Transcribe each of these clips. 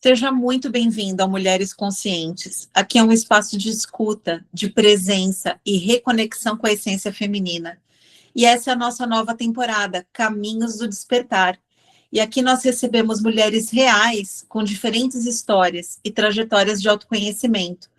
Seja muito bem-vindo ao Mulheres Conscientes. Aqui é um espaço de escuta, de presença e reconexão com a essência feminina. E essa é a nossa nova temporada, Caminhos do Despertar. E aqui nós recebemos mulheres reais, com diferentes histórias e trajetórias de autoconhecimento.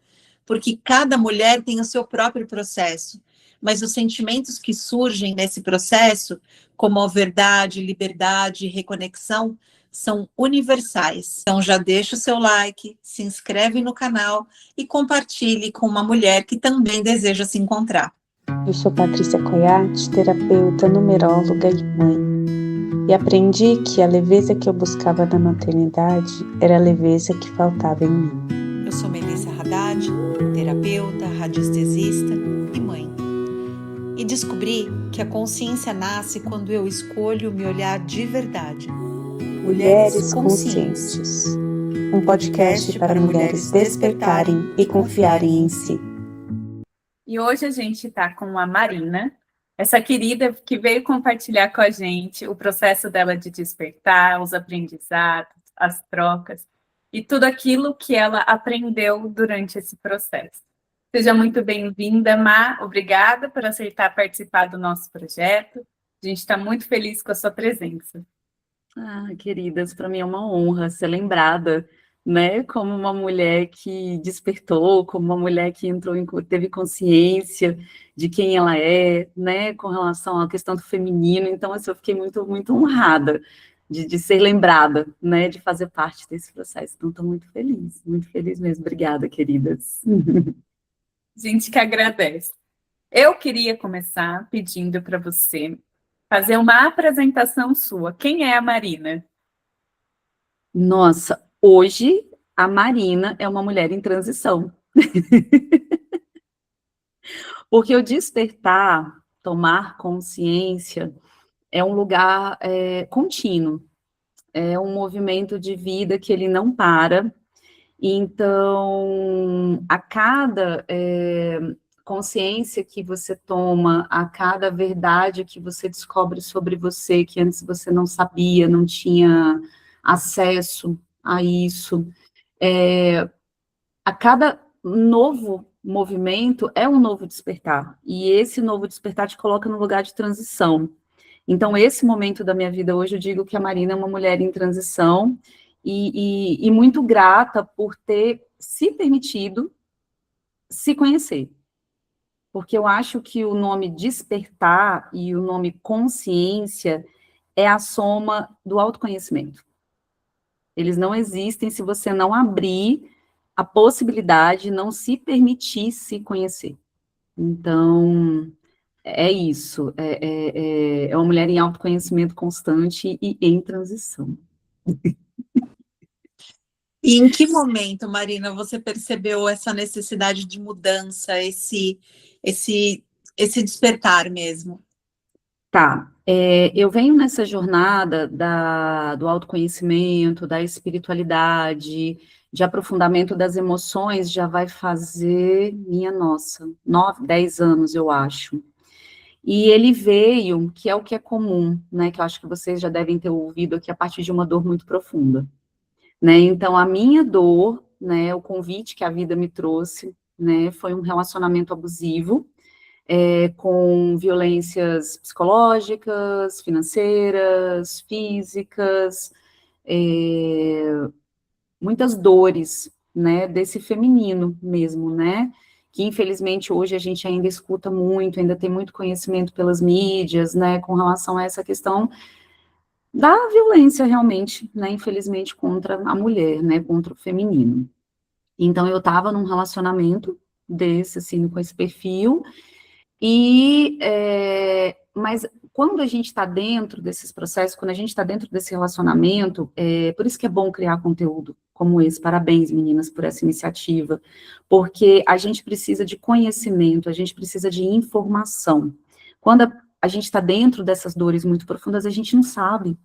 Porque cada mulher tem o seu próprio processo, mas os sentimentos que surgem nesse processo, como a verdade, liberdade e reconexão, são universais. Então já deixa o seu like, se inscreve no canal e compartilhe com uma mulher que também deseja se encontrar. Eu sou Patrícia Coiate, terapeuta, numeróloga e mãe. E aprendi que a leveza que eu buscava na maternidade era a leveza que faltava em mim. Eu sou Melissa Haddad, terapeuta, radiestesista e mãe. E descobri que a consciência nasce quando eu escolho me olhar de verdade. Mulheres Conscientes, um podcast para mulheres despertarem e confiarem em si. E hoje a gente está com a Marina, essa querida que veio compartilhar com a gente o processo dela de despertar, os aprendizados, as trocas e tudo aquilo que ela aprendeu durante esse processo. Seja muito bem-vinda, Má. Obrigada por aceitar participar do nosso projeto. A gente está muito feliz com a sua presença. Queridas, para mim é uma honra ser lembrada, né, como uma mulher que despertou, como uma mulher que teve consciência de quem ela é, né, com relação à questão do feminino. Então, assim, eu fiquei muito, muito honrada de ser lembrada, né, de fazer parte desse processo. Então, estou muito feliz mesmo. Obrigada, queridas. Gente que agradece. Eu queria começar pedindo para você fazer uma apresentação sua. Quem é a Marina? Nossa, hoje a Marina é uma mulher em transição. Porque o despertar, tomar consciência, é um lugar contínuo. É um movimento de vida que ele não para. Então, a cada consciência que você toma, a cada verdade que você descobre sobre você, que antes você não sabia, não tinha acesso a isso, a cada novo movimento é um novo despertar, e esse novo despertar te coloca no lugar de transição. Então, esse momento da minha vida hoje, eu digo que a Marina é uma mulher em transição, e muito grata por ter se permitido se conhecer. Porque eu acho que o nome despertar e o nome consciência é a soma do autoconhecimento. Eles não existem se você não abrir a possibilidade, não se permitir se conhecer. Então, é isso. É uma mulher em autoconhecimento constante e em transição. E em que momento, Marina, você percebeu essa necessidade de mudança, esse despertar mesmo? Tá, eu venho nessa jornada do autoconhecimento, da espiritualidade, de aprofundamento das emoções, já vai fazer, minha nossa, 9, 10 anos, eu acho. E ele veio, que é o que é comum, né, que eu acho que vocês já devem ter ouvido aqui, a partir de uma dor muito profunda, né, então a minha dor, né, o convite que a vida me trouxe, né, foi um relacionamento abusivo, com violências psicológicas, financeiras, físicas, muitas dores, né, desse feminino mesmo, né, que infelizmente hoje a gente ainda escuta muito, ainda tem muito conhecimento pelas mídias, né, com relação a essa questão da violência realmente, né, infelizmente contra a mulher, né, contra o feminino. Então eu estava num relacionamento desse, assim, com esse perfil, mas quando a gente está dentro desses processos, quando a gente está dentro desse relacionamento, por isso que é bom criar conteúdo como esse. Parabéns, meninas, por essa iniciativa, porque a gente precisa de conhecimento, a gente precisa de informação. Quando a gente está dentro dessas dores muito profundas, a gente não sabe,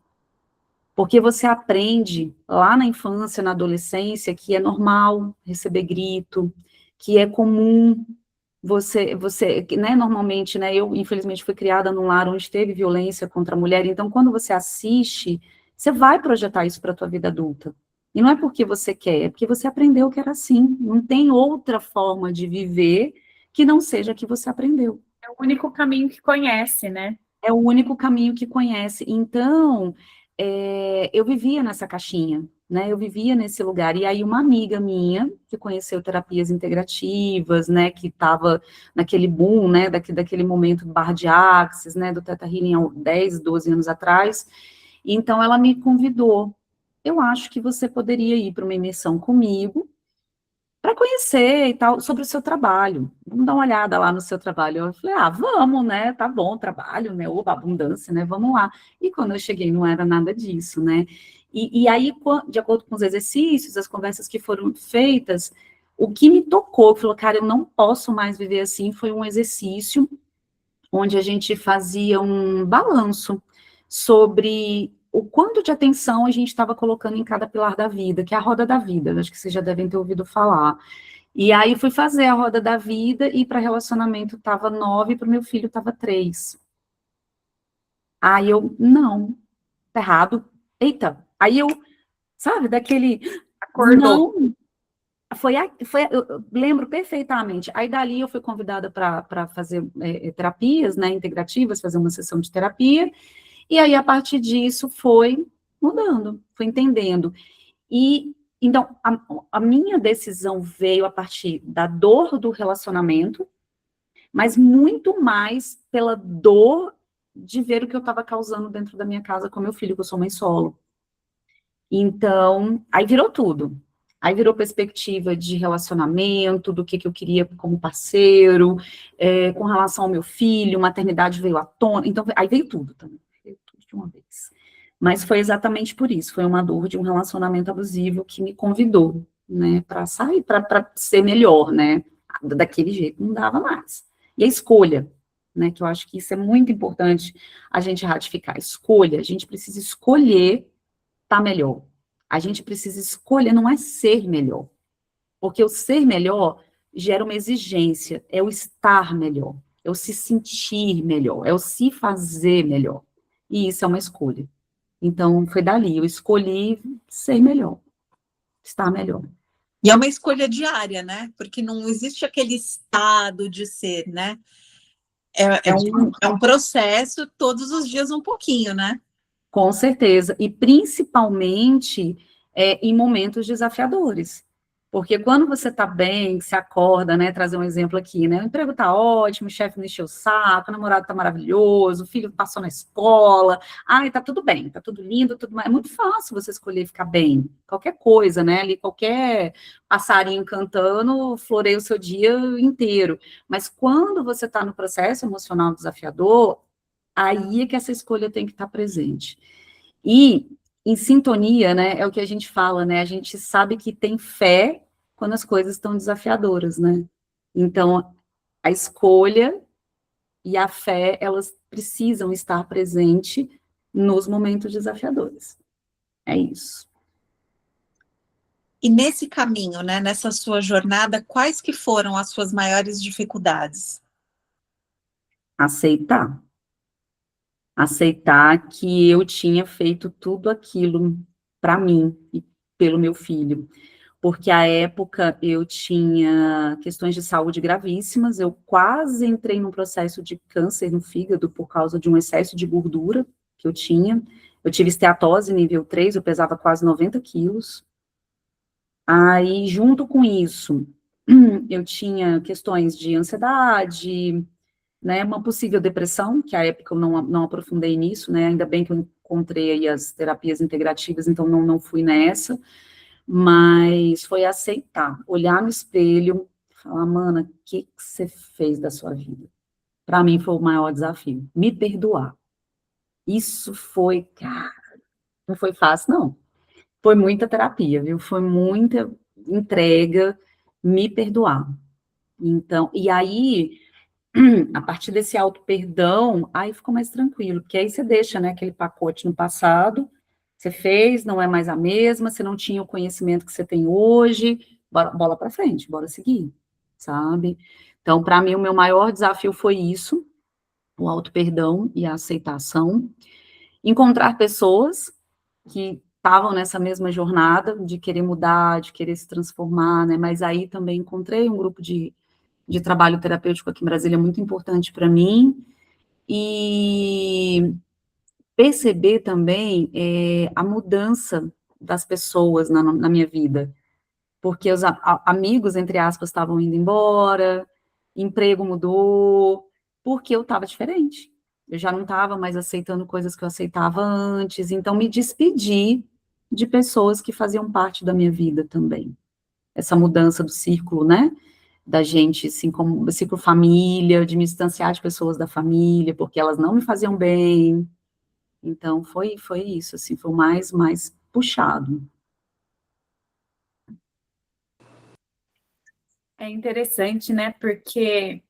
porque você aprende lá na infância, na adolescência, que é normal receber grito, que é comum você, né, normalmente, né, eu, infelizmente, fui criada num lar onde teve violência contra a mulher, então, quando você assiste, você vai projetar isso para a tua vida adulta, E não é porque você quer, é porque você aprendeu que era assim. Não tem outra forma de viver que não seja a que você aprendeu. É o único caminho que conhece, né? É o único caminho que conhece. Então, eu vivia nessa caixinha, né? Eu vivia nesse lugar. E aí, uma amiga minha, que conheceu terapias integrativas, né? Que estava naquele boom, né? Daquele momento do Barra de Axis, né? Do Theta Healing há 10, 12 anos atrás. E então, ela me convidou. Eu acho que você poderia ir para uma imersão comigo, para conhecer e tal, sobre o seu trabalho. Vamos dar uma olhada lá no seu trabalho. Eu falei, vamos, né? Tá bom, trabalho, né? Oba, abundância, né? Vamos lá. E quando eu cheguei, não era nada disso, né? E aí, de acordo com os exercícios, as conversas que foram feitas, o que me tocou, que falou, cara, eu não posso mais viver assim, foi um exercício onde a gente fazia um balanço sobre o quanto de atenção a gente estava colocando em cada pilar da vida, que é a roda da vida, acho que vocês já devem ter ouvido falar. E aí fui fazer a roda da vida e para relacionamento estava 9, para o meu filho estava 3. Aí eu, não, tá errado. Eita, aí eu, sabe, daquele, Acordou. não, eu lembro perfeitamente. Aí dali eu fui convidada para fazer terapias, né, integrativas, fazer uma sessão de terapia, e aí a partir disso foi mudando, foi entendendo. E então a minha decisão veio a partir da dor do relacionamento, mas muito mais pela dor de ver o que eu estava causando dentro da minha casa com meu filho, que eu sou mãe solo. Então, aí virou tudo. Aí virou perspectiva de relacionamento, do que eu queria como parceiro, com relação ao meu filho, maternidade veio à tona. Então, aí veio tudo também, veio tudo de uma vez. Mas foi exatamente por isso, foi uma dor de um relacionamento abusivo que me convidou, né, para sair, para ser melhor, né? Daquele jeito não dava mais. E a escolha, né, que eu acho que isso é muito importante a gente ratificar. Escolha, a gente precisa escolher estar melhor. A gente precisa escolher, não é ser melhor. Porque o ser melhor gera uma exigência, é o estar melhor, é o se sentir melhor, é o se fazer melhor. E isso é uma escolha. Então, foi dali, eu escolhi ser melhor, estar melhor. E é uma escolha diária, né? Porque não existe aquele estado de ser, né? É um processo todos os dias um pouquinho, né? Com certeza, e principalmente em momentos desafiadores. Porque quando você está bem, se acorda, né? Trazer um exemplo aqui, né? O emprego está ótimo, o chefe não encheu o saco, o namorado está maravilhoso, o filho passou na escola, ai, tá tudo bem, tá tudo lindo, tudo mais. É muito fácil você escolher ficar bem. Qualquer coisa, né? Ali, qualquer passarinho cantando, floreia o seu dia inteiro. Mas quando você está no processo emocional desafiador, aí é que essa escolha tem que estar presente. E em sintonia, né, é o que a gente fala, né, a gente sabe que tem fé quando as coisas estão desafiadoras, né? Então, a escolha e a fé, elas precisam estar presentes nos momentos desafiadores. É isso. E nesse caminho, né, nessa sua jornada, quais que foram as suas maiores dificuldades? Aceitar. Aceitar que eu tinha feito tudo aquilo para mim e pelo meu filho. Porque à época eu tinha questões de saúde gravíssimas, eu quase entrei num processo de câncer no fígado por causa de um excesso de gordura que eu tinha. Eu tive esteatose nível 3, eu pesava quase 90 quilos. Aí, junto com isso, eu tinha questões de ansiedade, né, uma possível depressão, que à época eu não aprofundei nisso, né, ainda bem que eu encontrei aí as terapias integrativas, então não fui nessa, mas foi aceitar, olhar no espelho, falar, mana, o que você fez da sua vida? Para mim foi o maior desafio, me perdoar. Isso foi, cara, não foi fácil, não. Foi muita terapia, viu? Foi muita entrega, me perdoar. Então, e aí, a partir desse auto-perdão, aí ficou mais tranquilo, porque aí você deixa, né, aquele pacote no passado, você fez, não é mais a mesma, você não tinha o conhecimento que você tem hoje, bola para frente, bora seguir, sabe? Então, para mim, o meu maior desafio foi isso, o auto-perdão e a aceitação, encontrar pessoas que estavam nessa mesma jornada de querer mudar, de querer se transformar, né? Mas aí também encontrei um grupo de trabalho terapêutico aqui em Brasília muito importante para mim, e perceber também a mudança das pessoas na minha vida, porque os amigos, entre aspas, estavam indo embora, emprego mudou, porque eu estava diferente. Eu já não estava mais aceitando coisas que eu aceitava antes, então me despedi de pessoas que faziam parte da minha vida também. Essa mudança do círculo, né? Da gente, assim, como ciclo família, de me distanciar de pessoas da família, porque elas não me faziam bem. Então, foi isso, assim, foi o mais puxado. É interessante, né? Porque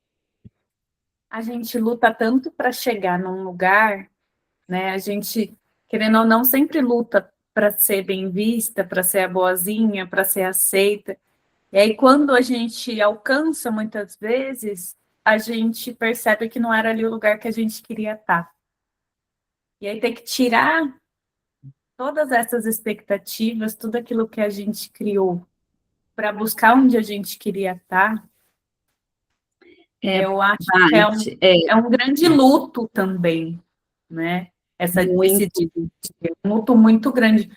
a gente luta tanto para chegar num lugar, né? A gente, querendo ou não, sempre luta para ser bem vista, para ser a boazinha, para ser aceita. E aí, quando a gente alcança, muitas vezes, a gente percebe que não era ali o lugar que a gente queria estar. E aí tem que tirar todas essas expectativas, tudo aquilo que a gente criou para buscar onde a gente queria estar. Eu acho que é um grande luto também, né? Esse é um luto muito grande.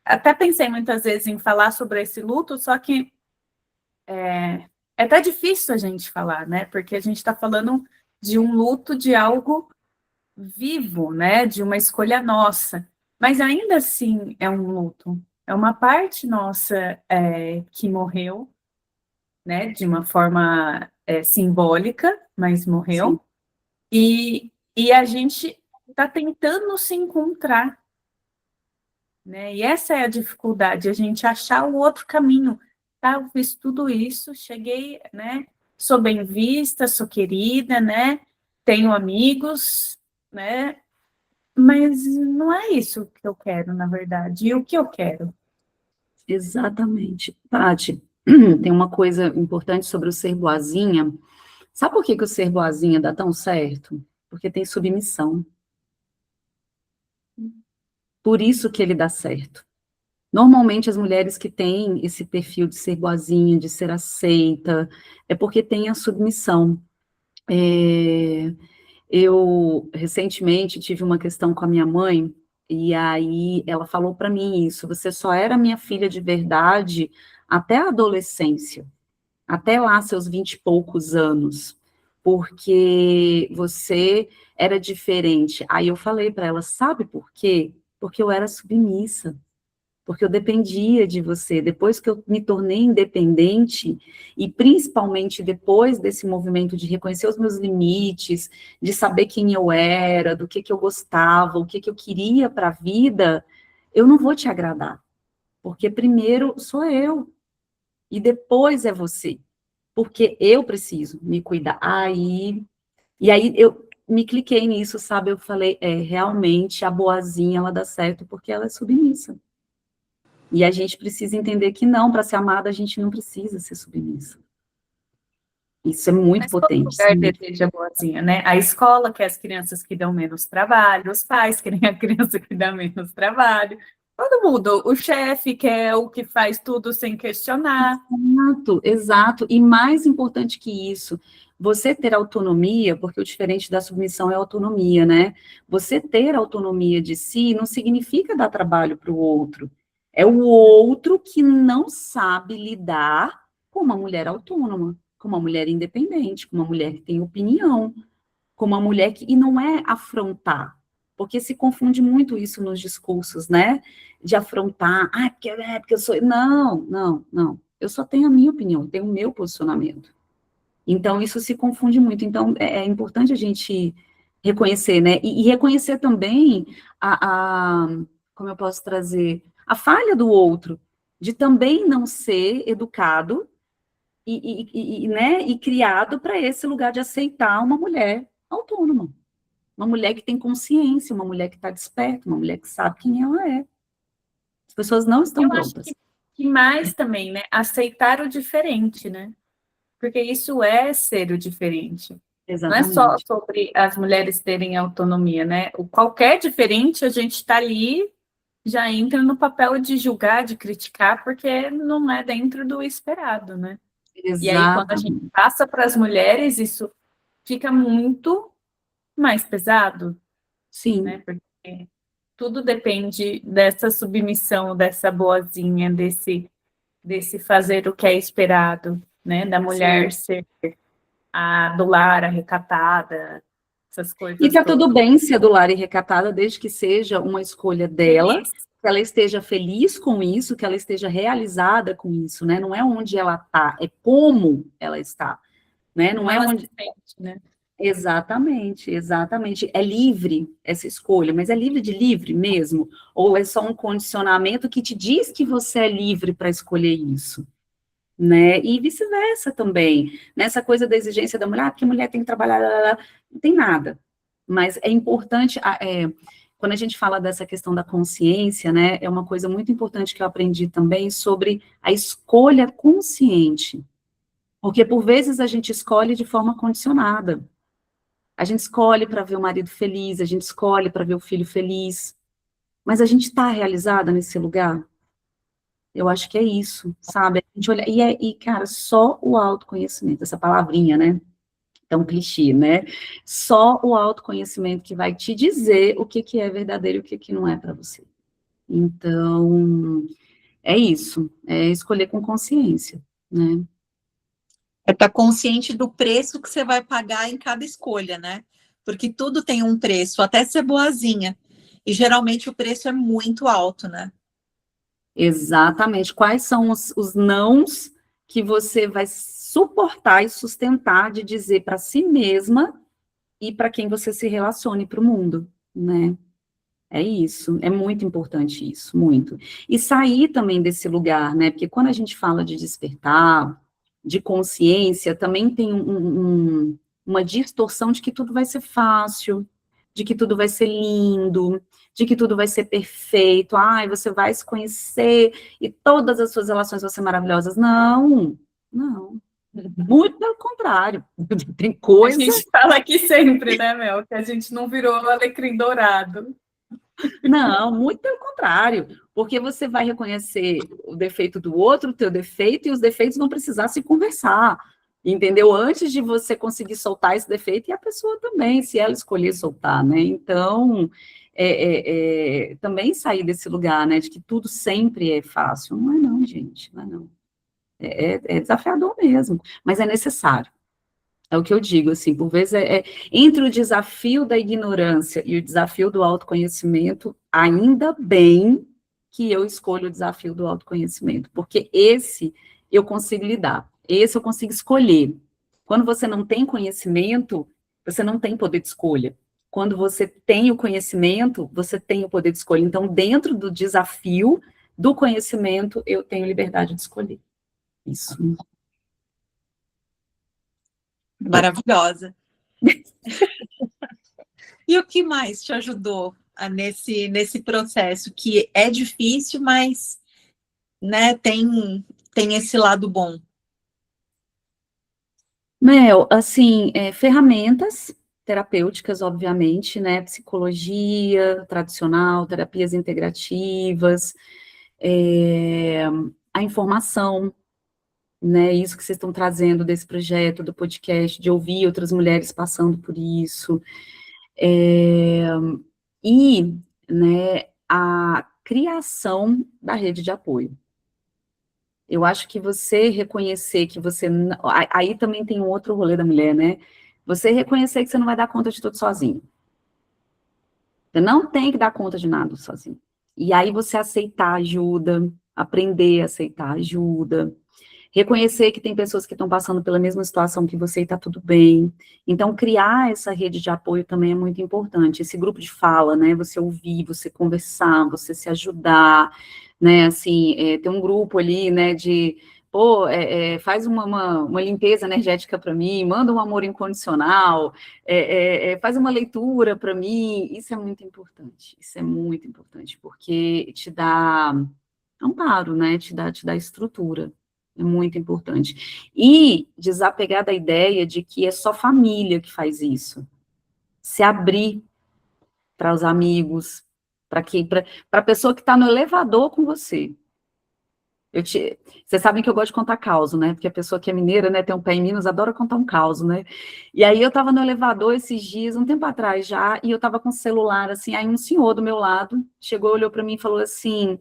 Até pensei muitas vezes em falar sobre esse luto, só que é até difícil a gente falar, né? Porque a gente está falando de um luto de algo vivo, né? De uma escolha nossa. Mas ainda assim é um luto. É uma parte nossa que morreu, né? De uma forma simbólica, mas morreu. E a gente está tentando se encontrar, né? E essa é a dificuldade, a gente achar o outro caminho. Tá, eu fiz tudo isso, cheguei, né? Sou bem vista, sou querida, né? Tenho amigos, né? Mas não é isso que eu quero, na verdade. E o que eu quero? Exatamente. Tati, tem uma coisa importante sobre o ser boazinha. Sabe por que o ser boazinha dá tão certo? Porque tem submissão. Por isso que ele dá certo. Normalmente, as mulheres que têm esse perfil de ser boazinha, de ser aceita, é porque tem a submissão. Eu, recentemente, tive uma questão com a minha mãe, e aí ela falou para mim isso: você só era minha filha de verdade até a adolescência, até lá seus 20 e poucos anos, porque você era diferente. Aí eu falei para ela, sabe por quê? Porque eu era submissa, porque eu dependia de você. Depois que eu me tornei independente, e principalmente depois desse movimento de reconhecer os meus limites, de saber quem eu era, do que eu gostava, o que eu queria para a vida, eu não vou te agradar, porque primeiro sou eu, e depois é você, porque eu preciso me cuidar. E aí eu me cliquei nisso, sabe? Eu falei, realmente a boazinha, ela dá certo porque ela é submissa. E a gente precisa entender que não, para ser amada, a gente não precisa ser submissa. Isso é muito Mas todo potente. lugar Sim. deseja boazinha, né? A escola quer as crianças que dão menos trabalho, os pais querem a criança que dá menos trabalho, todo mundo, o chefe quer o que faz tudo sem questionar. Exato, exato. E mais importante que isso, você ter autonomia, porque o diferente da submissão é a autonomia, né? Você ter autonomia de si não significa dar trabalho para o outro. É o outro que não sabe lidar com uma mulher autônoma, com uma mulher independente, com uma mulher que tem opinião, com uma mulher que. E não é afrontar, porque se confunde muito isso nos discursos, né? De afrontar, porque eu sou. Não, não, não. Eu só tenho a minha opinião, eu tenho o meu posicionamento. Então, isso se confunde muito. Então, é importante a gente reconhecer, né? E reconhecer também como eu posso trazer, a falha do outro, de também não ser educado né, e criado para esse lugar de aceitar uma mulher autônoma, uma mulher que tem consciência, uma mulher que está desperta, uma mulher que sabe quem ela é. As pessoas não estão Eu acho prontas. que mais também, né? Aceitar o diferente, né? Porque isso é ser o diferente. Não é só Exatamente. sobre as mulheres terem autonomia, né? O qualquer diferente, a gente está ali já entra no papel de julgar, de criticar, porque não é dentro do esperado, né? E aí, quando a gente passa para as mulheres, isso fica muito mais pesado, Sim. né? Porque tudo depende dessa submissão, dessa boazinha, desse fazer o que é esperado, né? Da mulher ser a do lar, a recatada, essas coisas E tá tudo todas. bem ser do lar e recatada, desde que seja uma escolha dela, Feliz. que ela esteja feliz com isso, que ela esteja realizada com isso, né? Não é onde ela está, é como ela está, né? Não é ela onde... se sente, né? Exatamente, exatamente. É livre essa escolha, mas é livre mesmo? Ou é só um condicionamento que te diz que você é livre para escolher isso? Né? E vice-versa também. Nessa coisa da exigência da mulher, porque a mulher tem que trabalhar, lá, lá, lá, não tem nada. Mas é importante, quando a gente fala dessa questão da consciência, né, é uma coisa muito importante que eu aprendi também sobre a escolha consciente. Porque, por vezes, a gente escolhe de forma condicionada. A gente escolhe para ver o marido feliz, a gente escolhe para ver o filho feliz. Mas a gente está realizada nesse lugar? Eu acho que é isso, sabe? A gente olha, cara, só o autoconhecimento, essa palavrinha, né? É um clichê, né? Só o autoconhecimento que vai te dizer o que é verdadeiro e o que não é para você. Então, é isso, é escolher com consciência, né? É estar consciente do preço que você vai pagar em cada escolha, né? Porque tudo tem um preço, até ser boazinha. E geralmente o preço é muito alto, né? Exatamente. Quais são os nãos que você vai suportar e sustentar de dizer para si mesma e para quem você se relacione para o mundo, né? É isso, é muito importante isso, muito. E sair também desse lugar, né? Porque quando a gente fala de despertar, de consciência, também tem uma distorção de que tudo vai ser fácil, de que tudo vai ser lindo, de que tudo vai ser perfeito. Ai, você vai se conhecer e todas as suas relações vão ser maravilhosas. Não, não. Muito pelo contrário. Tem A coisa. gente fala aqui sempre, né, Mel, que a gente não virou alecrim dourado. Não, muito pelo contrário, porque você vai reconhecer o defeito do outro, o teu defeito, e os defeitos vão precisar se conversar, entendeu? Antes de você conseguir soltar esse defeito, e a pessoa também, se ela escolher soltar, né? Então, também sair desse lugar, né, de que tudo sempre é fácil. Não é não, gente, não é não. É desafiador mesmo, mas é necessário. É o que eu digo, assim, por vezes entre o desafio da ignorância e o desafio do autoconhecimento, ainda bem que eu escolho o desafio do autoconhecimento, porque esse eu consigo lidar, esse eu consigo escolher. Quando você não tem conhecimento, você não tem poder de escolha. Quando você tem o conhecimento, você tem o poder de escolha. Então, dentro do desafio do conhecimento, eu tenho liberdade de escolher. Isso. Maravilhosa. E o que mais te ajudou nesse processo, que é difícil, mas, né, tem esse lado bom? Mel, assim, ferramentas terapêuticas, obviamente, né? Psicologia tradicional, terapias integrativas, a informação, né? Isso que vocês estão trazendo desse projeto, do podcast, de ouvir outras mulheres passando por isso. E, né, a criação da rede de apoio. Eu acho que você reconhecer que você... Aí também tem um outro rolê da mulher, né? Você reconhecer que você não vai dar conta de tudo sozinho. Você não tem que dar conta de nada sozinho. E aí você aceitar ajuda, aprender a aceitar ajuda, reconhecer que tem pessoas que estão passando pela mesma situação que você e está tudo bem. Então, criar essa rede de apoio também é muito importante. Esse grupo de fala, né? Você ouvir, você conversar, você se ajudar, né? Assim, tem um grupo ali, né? De, pô, faz uma limpeza energética para mim, manda um amor incondicional, faz uma leitura para mim. Isso é muito importante. Isso é muito importante, porque te dá amparo, né? Te dá estrutura. É muito importante. E desapegar da ideia de que é só família que faz isso. Se abrir para os amigos, Para a pessoa que está no elevador com você. Vocês sabem que eu gosto de contar causo, né? Porque a pessoa que é mineira, né, tem um pé em Minas, adora contar um causo, né? E aí eu estava no elevador esses dias, um tempo atrás já, e eu estava com o celular, assim, aí um senhor do meu lado chegou, olhou para mim e falou assim,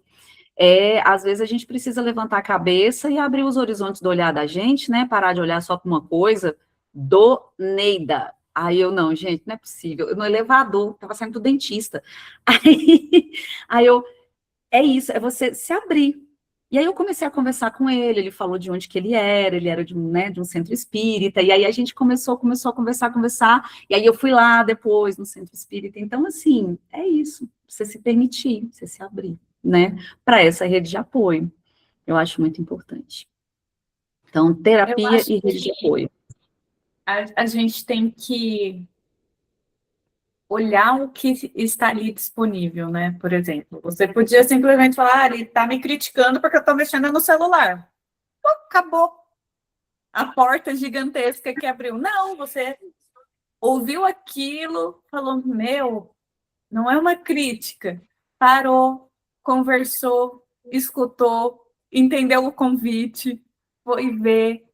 às vezes a gente precisa levantar a cabeça e abrir os horizontes do olhar da gente, né? Parar de olhar só para uma coisa, do Neida. Aí eu, não, gente, não é possível. Eu no elevador, estava saindo do dentista. Aí eu, é isso, é você se abrir. E aí eu comecei a conversar com ele falou de onde que ele era de um centro espírita, e aí a gente começou a conversar, e aí eu fui lá depois no centro espírita. Então, assim, é isso, você se permitir, você se abrir, né, para essa rede de apoio. Eu acho muito importante. Então, terapia e rede de apoio. A gente tem que olhar o que está ali disponível, né? Por exemplo, você podia simplesmente falar, ele está me criticando porque eu estou mexendo no celular. Pô, acabou. A porta gigantesca que abriu. Não, você ouviu aquilo, falou, meu, não é uma crítica. Parou, conversou, escutou, entendeu o convite, foi ver.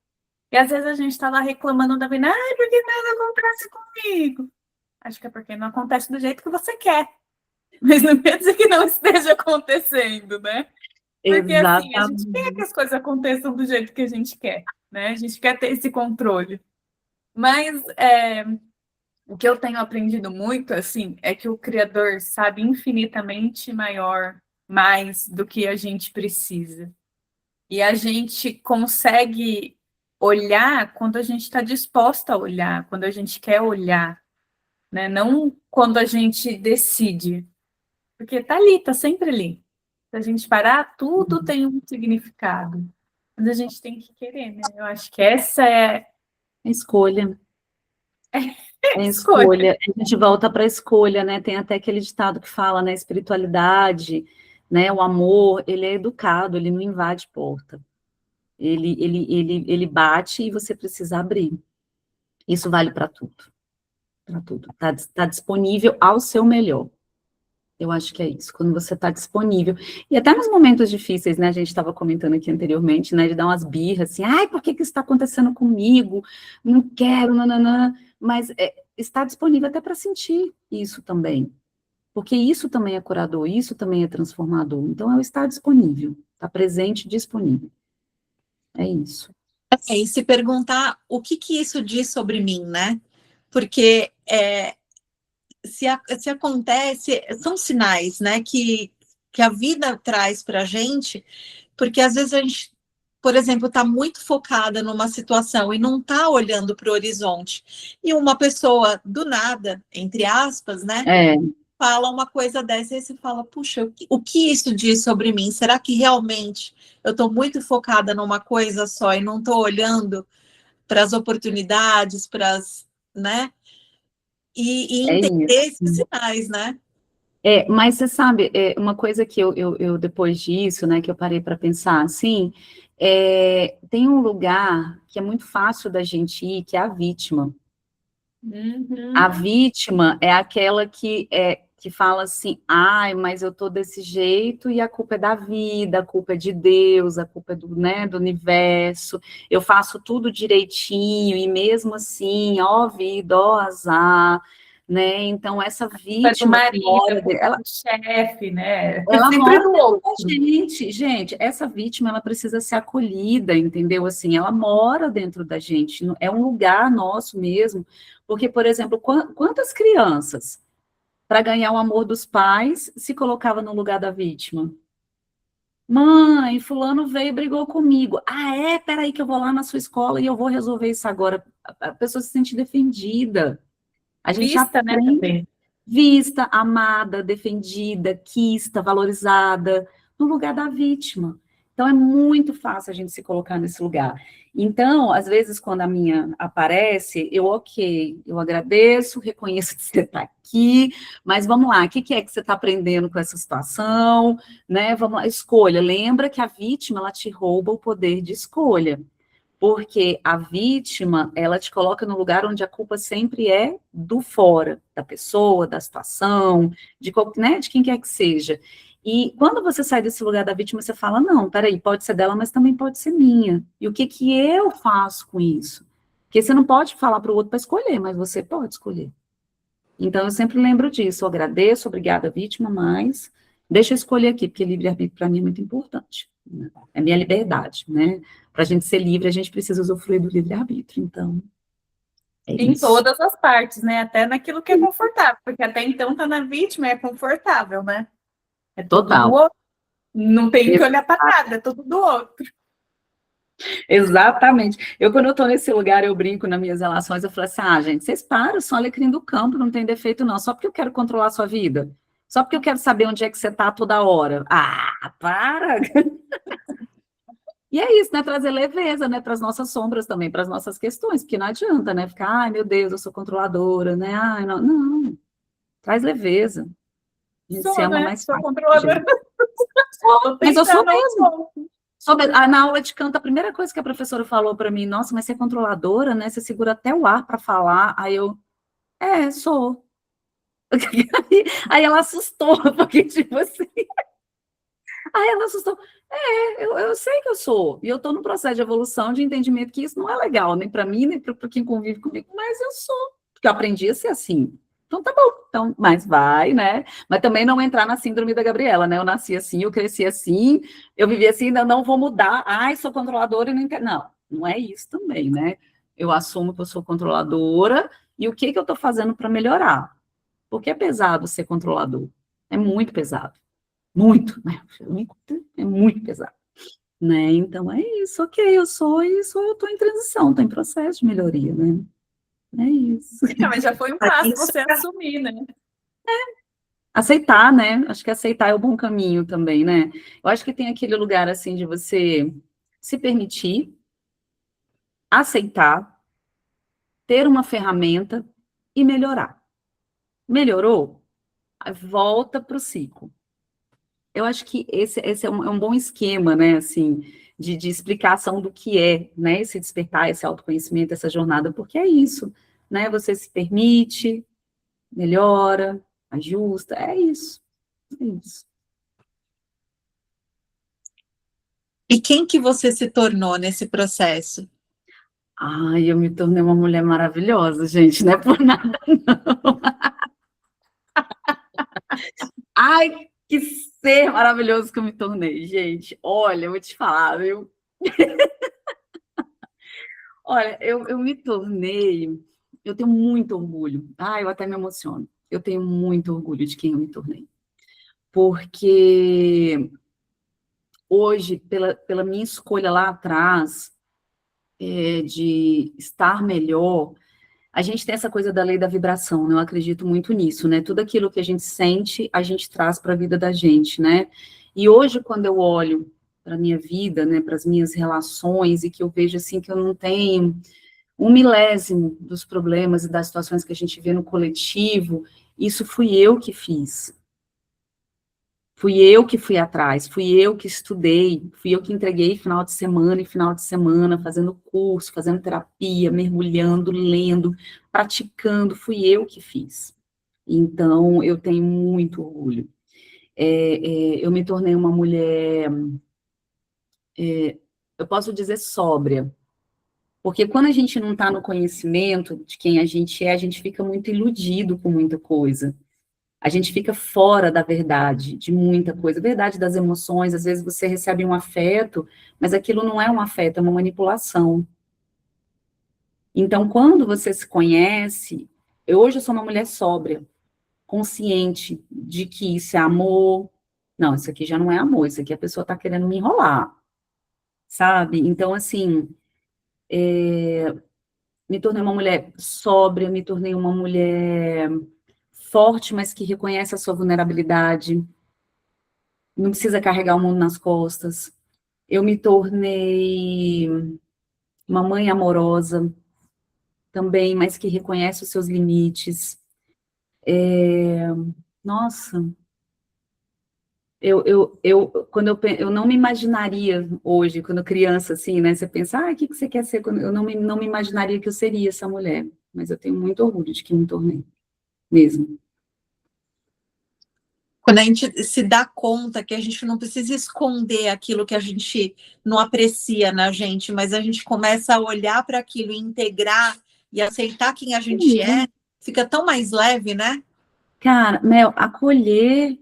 E às vezes a gente está lá reclamando da vida, ai, por que nada acontece comigo? Acho que é porque não acontece do jeito que você quer. Mas não quer dizer que não esteja acontecendo, né? Porque assim, a gente quer que as coisas aconteçam do jeito que a gente quer, né? A gente quer ter esse controle. Mas o que eu tenho aprendido muito, assim, é que o Criador sabe infinitamente mais do que a gente precisa. E a gente consegue olhar quando a gente está disposta a olhar, quando a gente quer olhar, né? Não quando a gente decide, porque está ali, está sempre ali. Se a gente parar, tudo tem um significado, mas a gente tem que querer, né? Eu acho que essa é a escolha. É escolha. A gente volta para a escolha, né? Tem até aquele ditado que fala, né? Espiritualidade, né? O amor, ele é educado, ele não invade porta. Ele bate e você precisa abrir. Isso vale para tudo. Para tudo. Tá disponível ao seu melhor. Eu acho que é isso, quando você está disponível. E até nos momentos difíceis, né? A gente estava comentando aqui anteriormente, né? De dar umas birras, assim, ai, por que isso está acontecendo comigo? Não quero, nananã. Mas está disponível até para sentir isso também. Porque isso também é curador, isso também é transformador. Então, é o estar disponível. Está presente, disponível. É isso. E se perguntar o que isso diz sobre mim, né? Porque se acontece, são sinais, né, que a vida traz para a gente, porque às vezes a gente, por exemplo, está muito focada numa situação e não está olhando para o horizonte. E uma pessoa, do nada, entre aspas, né, fala uma coisa dessa, e você fala, puxa, o que isso diz sobre mim? Será que realmente eu estou muito focada numa coisa só e não estou olhando para as oportunidades, para as, né? E entender esses sinais, né? Mas você sabe, uma coisa que eu depois disso, né, que eu parei para pensar, assim, tem um lugar que é muito fácil da gente ir, que é a vítima. Uhum. A vítima é aquela que fala assim, ai, mas eu tô desse jeito e a culpa é da vida, a culpa é de Deus, a culpa é do universo, eu faço tudo direitinho e mesmo assim, ó vida, ó azar, né? Então essa vítima ela chefe, né? Ela mora dentro da gente, essa vítima ela precisa ser acolhida, entendeu? Assim, ela mora dentro da gente, é um lugar nosso mesmo, porque, por exemplo, quantas crianças, para ganhar o amor dos pais, se colocava no lugar da vítima? Mãe, fulano veio e brigou comigo. Ah, peraí que eu vou lá na sua escola e eu vou resolver isso agora. A pessoa se sente defendida. A gente vista, né, também. Vista, amada, defendida, quista, valorizada, no lugar da vítima. Então, é muito fácil a gente se colocar nesse lugar. Então, às vezes, quando a minha aparece, eu agradeço, reconheço que você está aqui, mas vamos lá, o que é que você está aprendendo com essa situação, né? Vamos lá, escolha. Lembra que a vítima, ela te rouba o poder de escolha. Porque a vítima, ela te coloca no lugar onde a culpa sempre é do fora, da pessoa, da situação, né, de quem quer que seja. E quando você sai desse lugar da vítima, você fala, não, peraí, pode ser dela, mas também pode ser minha. E o que que eu faço com isso? Porque você não pode falar para o outro para escolher, mas você pode escolher. Então, eu sempre lembro disso, eu agradeço, obrigada, vítima, mas deixa eu escolher aqui, porque livre-arbítrio para mim é muito importante. Né? É minha liberdade, né? Para a gente ser livre, a gente precisa usufruir do livre-arbítrio, então, é Em isso. todas as partes, né? Até naquilo que é confortável, porque até então tá na vítima, é confortável, né? É tudo do Total. outro. Não tem que olhar para nada, é tudo do outro. Exatamente. Quando eu tô nesse lugar, eu brinco nas minhas relações, eu falo assim, gente, vocês param, são alecrim do campo, não tem defeito não, só porque eu quero controlar a sua vida, só porque eu quero saber onde é que você tá toda hora. Ah, para! E é isso, né, trazer leveza, né, para as nossas sombras também, para as nossas questões, porque não adianta, né, ficar, ai, meu Deus, eu sou controladora, né, ai, não, não, traz leveza, a gente se Sou, ama né? mais Sou fácil, controladora. gente. Tô Mas eu sou tentando aos mesmo. poucos. Na aula de canto, a primeira coisa que a professora falou para mim, nossa, mas você é controladora, né? Você segura até o ar para falar. Aí eu, sou. Aí ela assustou, porque tipo assim. Aí ela assustou. Eu sei que eu sou. E eu estou no processo de evolução, de entendimento que isso não é legal, nem para mim, nem para quem convive comigo, mas eu sou. Porque eu aprendi a ser assim. Então tá bom. Então, mas vai, né? Mas também não entrar na síndrome da Gabriela, né? Eu nasci assim, eu cresci assim, eu vivi assim, ainda não vou mudar. Ai, sou controladora e não quero. Não, não é isso também, né? Eu assumo que eu sou controladora e o que que eu estou fazendo para melhorar? Porque é pesado ser controlador. É muito pesado. Muito, né? É muito pesado. Né? Então é isso, ok, eu sou isso, eu estou em transição, estou em processo de melhoria, né? É isso. Não, mas já foi um passo você assumir, né? Aceitar, né? Acho que aceitar é o bom caminho também, né? Eu acho que tem aquele lugar assim de você se permitir, aceitar, ter uma ferramenta e melhorar. Melhorou? Volta para o ciclo. Eu acho que esse é um bom esquema, né? Assim, de explicação do que é, né? Esse despertar, esse autoconhecimento, essa jornada, porque é isso, né? Você se permite, melhora, ajusta, é isso. É isso. E quem que você se tornou nesse processo? Ai, eu me tornei uma mulher maravilhosa, gente, não é por nada, não. Ai, que ser maravilhoso que eu me tornei, gente. Olha, eu vou te falar, viu? Olha, eu me tornei, eu tenho muito orgulho. Eu até me emociono. Eu tenho muito orgulho de quem eu me tornei. Porque hoje, pela minha escolha lá atrás, de estar melhor, a gente tem essa coisa da lei da vibração, né? Eu acredito muito nisso, né? Tudo aquilo que a gente sente, a gente traz para a vida da gente, né? E hoje, quando eu olho para a minha vida, né, para as minhas relações, e que eu vejo assim que eu não tenho um milésimo dos problemas e das situações que a gente vê no coletivo, isso fui eu que fiz. Fui eu que fui atrás, fui eu que estudei, fui eu que entreguei final de semana e final de semana, fazendo curso, fazendo terapia, mergulhando, lendo, praticando, fui eu que fiz. Então, eu tenho muito orgulho. Eu me tornei uma mulher, eu posso dizer sóbria, porque quando a gente não está no conhecimento de quem a gente fica muito iludido com muita coisa. A gente fica fora da verdade, de muita coisa. Verdade das emoções, às vezes você recebe um afeto, mas aquilo não é um afeto, é uma manipulação. Então, quando você se conhece, hoje eu sou uma mulher sóbria, consciente de que isso é amor. Não, isso aqui já não é amor, isso aqui a pessoa está querendo me enrolar, sabe? Então, assim, me tornei uma mulher sóbria, me tornei uma mulher forte, mas que reconhece a sua vulnerabilidade, não precisa carregar o mundo nas costas. Eu me tornei uma mãe amorosa também, mas que reconhece os seus limites. Nossa, Eu não me imaginaria hoje, quando criança, assim, né? Você pensa, o que você quer ser? Eu não me imaginaria que eu seria essa mulher. Mas eu tenho muito orgulho de que me tornei, mesmo. Quando a gente se dá conta que a gente não precisa esconder aquilo que a gente não aprecia na gente, mas a gente começa a olhar para aquilo e integrar e aceitar quem a gente é, fica tão mais leve, né? Cara, Mel, acolhe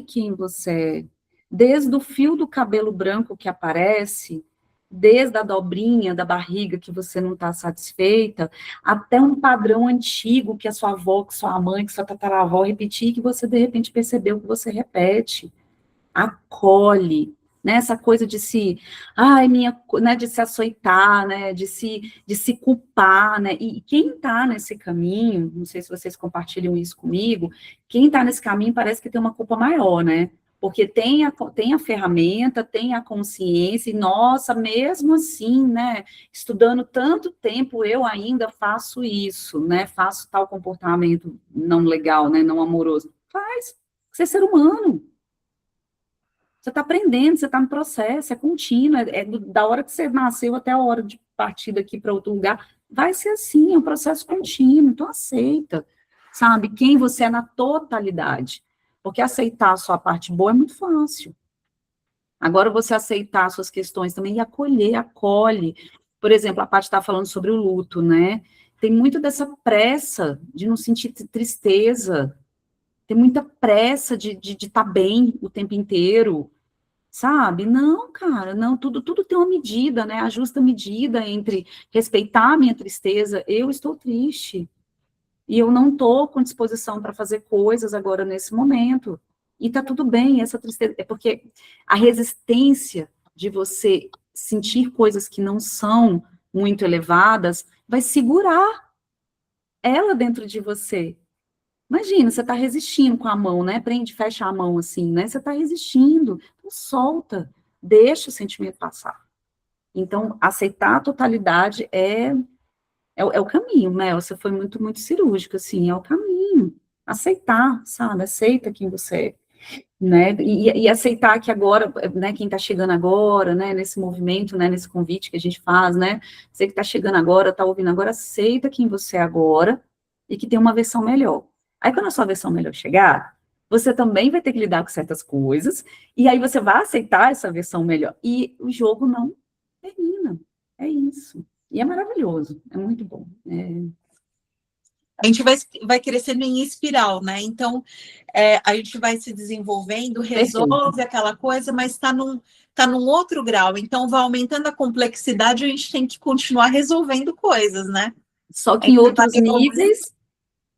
quem você é. Desde o fio do cabelo branco que aparece, desde a dobrinha da barriga que você não está satisfeita, até um padrão antigo que a sua avó, que sua mãe, que sua tataravó repetia, e que você de repente percebeu que você repete. Acolhe, né? Essa coisa de se, né, de se açoitar, né, de se culpar, né? E quem está nesse caminho, não sei se vocês compartilham isso comigo, quem está nesse caminho parece que tem uma culpa maior, né? Porque tem a ferramenta, tem a consciência, e nossa, mesmo assim, né, estudando tanto tempo, eu ainda faço isso, né, faço tal comportamento não legal, né, não amoroso. Faz, você é ser humano. Você está aprendendo, você está no processo, é contínuo, da hora que você nasceu até a hora de partir daqui para outro lugar. Vai ser assim, é um processo contínuo, então aceita, sabe? Quem você é na totalidade. Porque aceitar a sua parte boa é muito fácil. Agora, você aceitar as suas questões também e acolher, acolhe. Por exemplo, a Paty está falando sobre o luto, né? Tem muito dessa pressa de não sentir tristeza, tem muita pressa de estar bem o tempo inteiro, sabe? Não, cara, não, tudo tem uma medida, né? A justa medida entre respeitar a minha tristeza, eu estou triste, e eu não estou com disposição para fazer coisas agora nesse momento, e tá tudo bem, essa tristeza, é porque a resistência de você sentir coisas que não são muito elevadas vai segurar ela dentro de você. Imagina, você está resistindo com a mão, né? Prende, fecha a mão assim, né? Você está resistindo. Então, solta, deixa o sentimento passar. Então, aceitar a totalidade é o caminho, né? Você foi muito, muito cirúrgica, assim, é o caminho. Aceitar, sabe? Aceita quem você é, né? E aceitar que agora, né, quem está chegando agora, né, nesse movimento, né, nesse convite que a gente faz, né? Você que está chegando agora, está ouvindo agora, aceita quem você é agora e que tem uma versão melhor. Aí, quando a sua versão melhor chegar, você também vai ter que lidar com certas coisas, e aí você vai aceitar essa versão melhor. E o jogo não termina. É isso. E é maravilhoso, é muito bom. A gente vai crescendo em espiral, né? Então, a gente vai se desenvolvendo, resolve Perfeito. aquela coisa, mas está num outro grau. Então, vai aumentando a complexidade, a gente tem que continuar resolvendo coisas, né? Só que em outros níveis,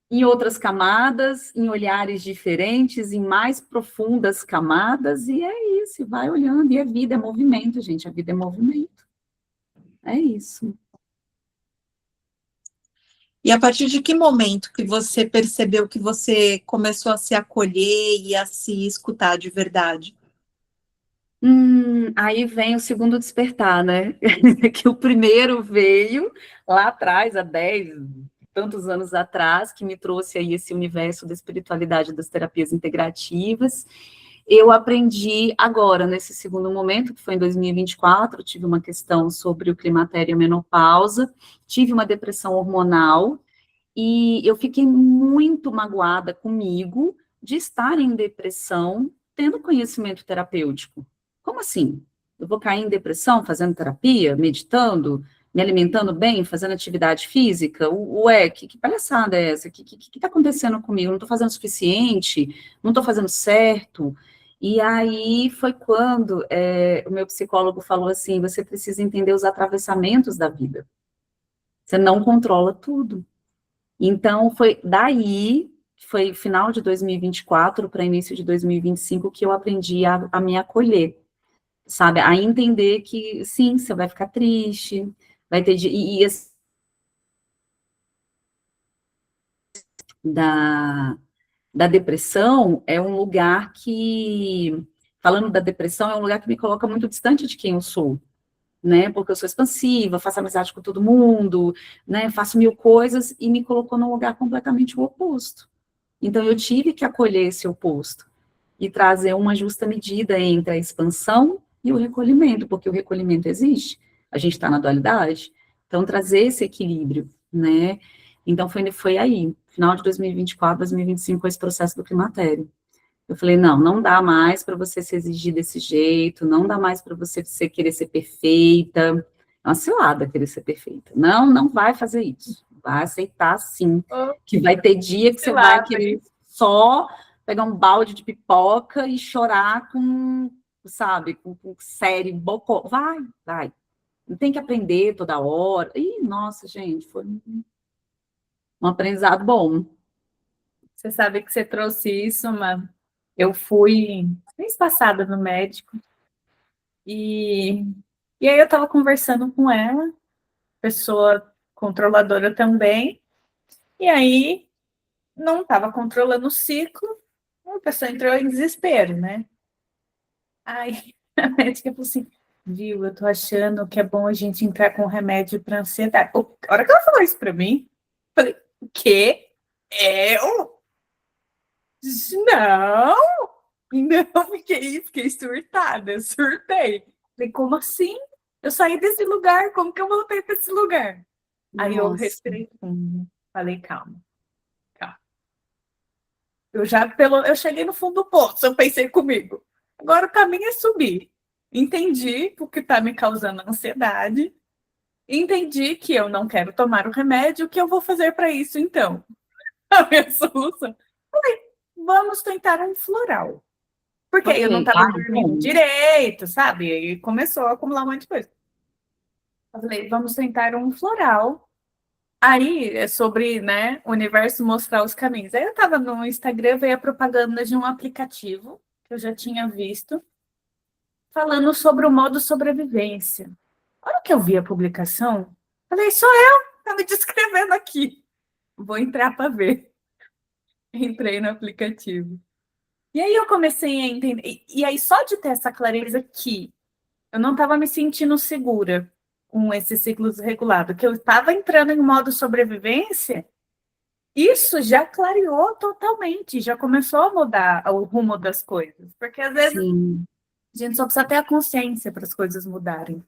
em outras camadas, em olhares diferentes, em mais profundas camadas, e é isso, vai olhando, e a vida é movimento, gente, a vida é movimento. É isso. E a partir de que momento que você percebeu que você começou a se acolher e a se escutar de verdade? Aí vem o segundo despertar, né? Que o primeiro veio lá atrás, há 10 tantos anos atrás, que me trouxe aí esse universo da espiritualidade das terapias integrativas. Eu aprendi agora, nesse segundo momento, que foi em 2024, tive uma questão sobre o climatério e a menopausa, tive uma depressão hormonal, e eu fiquei muito magoada comigo de estar em depressão, tendo conhecimento terapêutico. Como assim? Eu vou cair em depressão fazendo terapia, meditando, me alimentando bem, fazendo atividade física? Ué, que palhaçada é essa? O que está acontecendo comigo? Não estou fazendo o suficiente? Não estou fazendo certo? E aí foi quando o meu psicólogo falou assim, você precisa entender os atravessamentos da vida. Você não controla tudo. Então, foi daí, foi final de 2024 para início de 2025, que eu aprendi a me acolher, sabe? A entender que, sim, você vai ficar triste, vai ter... da depressão é um lugar que... Falando da depressão, é um lugar que me coloca muito distante de quem eu sou, né? Porque eu sou expansiva, faço amizade com todo mundo, né? Faço mil coisas, e me colocou num lugar completamente o oposto. Então, eu tive que acolher esse oposto. e trazer uma justa medida entre a expansão e o recolhimento, porque o recolhimento existe, a gente está na dualidade, então trazer esse equilíbrio, né? Então foi aí, final de 2024, 2025, com esse processo do climatério. Eu falei, não dá mais para você se exigir desse jeito, não dá mais para você querer ser perfeita, é uma cilada querer ser perfeita, não vai fazer isso, vai aceitar sim, que vai ter dia que você vai querer só pegar um balde de pipoca e chorar com, sabe, com série, bocó, vai, não tem que aprender toda hora, e nossa, gente, foi um aprendizado bom. Você sabe que você trouxe isso, eu fui mês passada no médico, e aí eu estava conversando com ela, pessoa controladora também, e aí não estava controlando o ciclo, a pessoa entrou em desespero, né? Aí a médica falou assim, viu, eu tô achando que é bom a gente entrar com remédio para ansiedade. A hora que ela falou isso para mim, eu falei, o quê? Eu? Não, fiquei surtada, surtei. Falei, como assim? Eu saí desse lugar, como que eu voltei para esse lugar? Aí eu respirei fundo, falei, calma. Eu cheguei no fundo do poço, eu pensei comigo, agora o caminho é subir. Entendi o que está me causando ansiedade, entendi que eu não quero tomar o remédio, o que eu vou fazer para isso, então? A minha solução. Falei, vamos tentar um floral. Porque eu não estava dormindo direito, sabe? E começou a acumular um monte de coisa. Eu falei, vamos tentar um floral. Aí é sobre, né, o universo mostrar os caminhos. Aí eu estava no Instagram, veio a propaganda de um aplicativo que eu já tinha visto, falando sobre o modo sobrevivência. A hora que eu vi a publicação, falei, sou eu, tá me descrevendo aqui. Vou entrar para ver. Entrei no aplicativo. E aí eu comecei a entender. E aí, só de ter essa clareza que eu não estava me sentindo segura com esse ciclo desregulado, que eu estava entrando em modo sobrevivência, isso já clareou totalmente, já começou a mudar o rumo das coisas. Porque às vezes a gente só precisa ter a consciência para as coisas mudarem.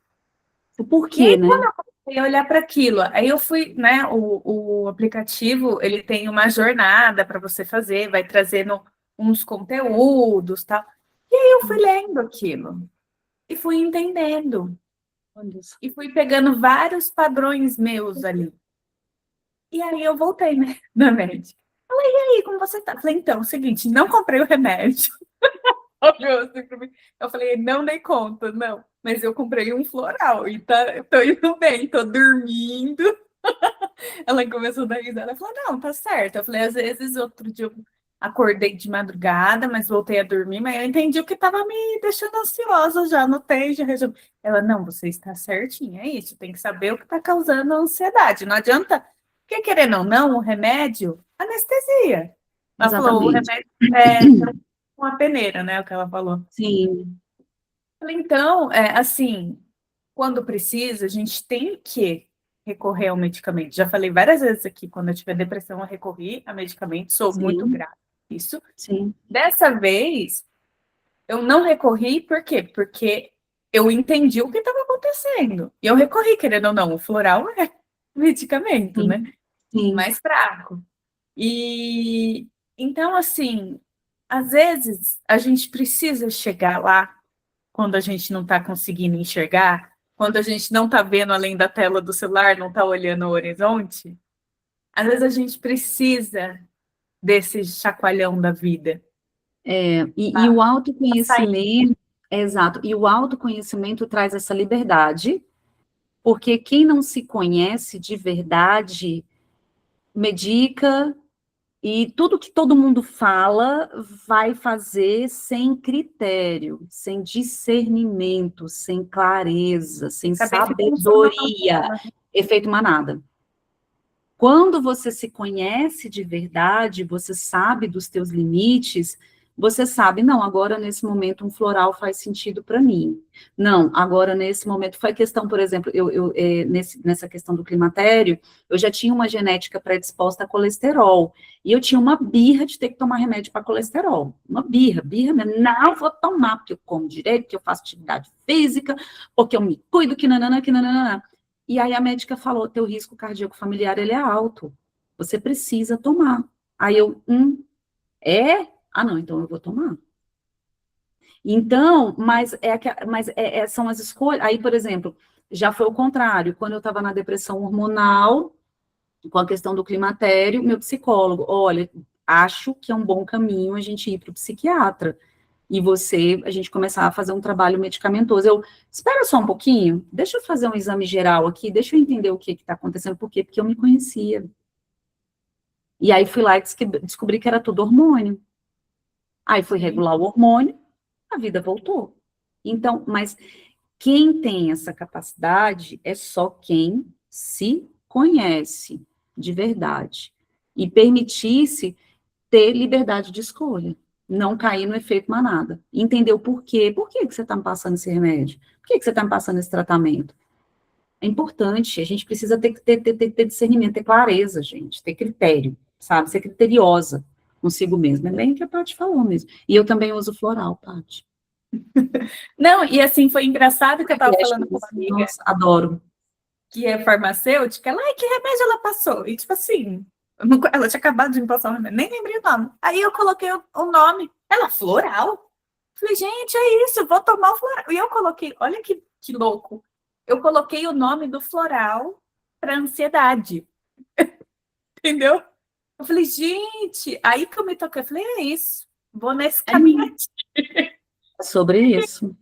O porquê, aí, né? quando eu comecei a olhar para aquilo, aí eu fui, né? O aplicativo ele tem uma jornada para você fazer, vai trazendo uns conteúdos, tal. E aí eu fui lendo aquilo e fui entendendo. E fui pegando vários padrões meus ali. E aí eu voltei, né, na médica. Falei, e aí, como você tá? Falei, então, é o seguinte, não comprei o remédio. Eu falei, não dei conta, não. Mas eu comprei um floral e tô indo bem, tô dormindo. Ela começou a dar risada. Ela falou, não, tá certo. Eu falei, às vezes, outro dia eu acordei de madrugada, mas voltei a dormir, mas eu entendi o que estava me deixando ansiosa já, anotei, já resolvi. Ela, não, você está certinha, é isso, tem que saber o que está causando a ansiedade. Não adianta, porque querendo ou não, o remédio, anestesia. Ela falou, o remédio é uma peneira, né, o que ela falou. Sim. Falei, então, assim, quando precisa, a gente tem que recorrer ao medicamento. Já falei várias vezes aqui, quando eu tiver depressão, eu recorri a medicamento, sou muito grata a isso. Sim. Dessa vez, eu não recorri, por quê? Porque eu entendi o que estava acontecendo. E eu recorri, querendo ou não, o floral é medicamento, Sim. né? Sim. Mais fraco. E então, assim, às vezes a gente precisa chegar lá quando a gente não está conseguindo enxergar, quando a gente não está vendo além da tela do celular, não está olhando o horizonte. Às vezes a gente precisa desse chacoalhão da vida. E o autoconhecimento, exato, e o autoconhecimento traz essa liberdade, porque quem não se conhece de verdade medica e tudo que todo mundo fala vai fazer sem critério, sem discernimento, sem clareza, sem sabedoria, efeito manada. Quando você se conhece de verdade, você sabe dos teus limites, você sabe, não, agora nesse momento um floral faz sentido para mim. Não, agora nesse momento, foi questão, por exemplo, nessa questão do climatério, eu já tinha uma genética predisposta a colesterol, e eu tinha uma birra de ter que tomar remédio para colesterol, uma birra mesmo, não vou tomar, porque eu como direito, porque eu faço atividade física, porque eu me cuido, que nanana, que nanana. E aí a médica falou, teu risco cardíaco familiar, ele é alto, você precisa tomar. Aí eu, é? Ah, não, então eu vou tomar. Então, são as escolhas. Aí, por exemplo, já foi o contrário. Quando eu estava na depressão hormonal, com a questão do climatério, meu psicólogo, olha, acho que é um bom caminho a gente ir para o psiquiatra. E a gente começar a fazer um trabalho medicamentoso. Espera só um pouquinho, deixa eu fazer um exame geral aqui, deixa eu entender o que está acontecendo. Por quê? Porque eu me conhecia. E aí fui lá e descobri que era tudo hormônio. Aí fui regular o hormônio, a vida voltou. Então, mas quem tem essa capacidade é só quem se conhece de verdade e permitisse ter liberdade de escolha, não cair no efeito manada, entender o porquê. Por que você está me passando esse remédio? Por que você está me passando esse tratamento? É importante, a gente precisa ter discernimento, ter clareza, gente, ter critério, sabe? Ser criteriosa consigo mesma. É bem o que a Paty falou mesmo. E eu também uso floral, Paty. Não, e assim, foi engraçado que eu estava falando com uma amiga. Nossa, adoro. Que é farmacêutica, ela, ai, que remédio ela passou? E tipo assim, ela tinha acabado de me passar um remédio, nem lembrei o nome. Aí eu coloquei o nome, ela, floral? Falei, gente, é isso, vou tomar o floral. E eu coloquei, olha que louco, eu coloquei o nome do floral para ansiedade. Entendeu? Eu falei, gente, aí que eu me toquei, eu falei, é isso, vou nesse caminho aqui. Sobre isso.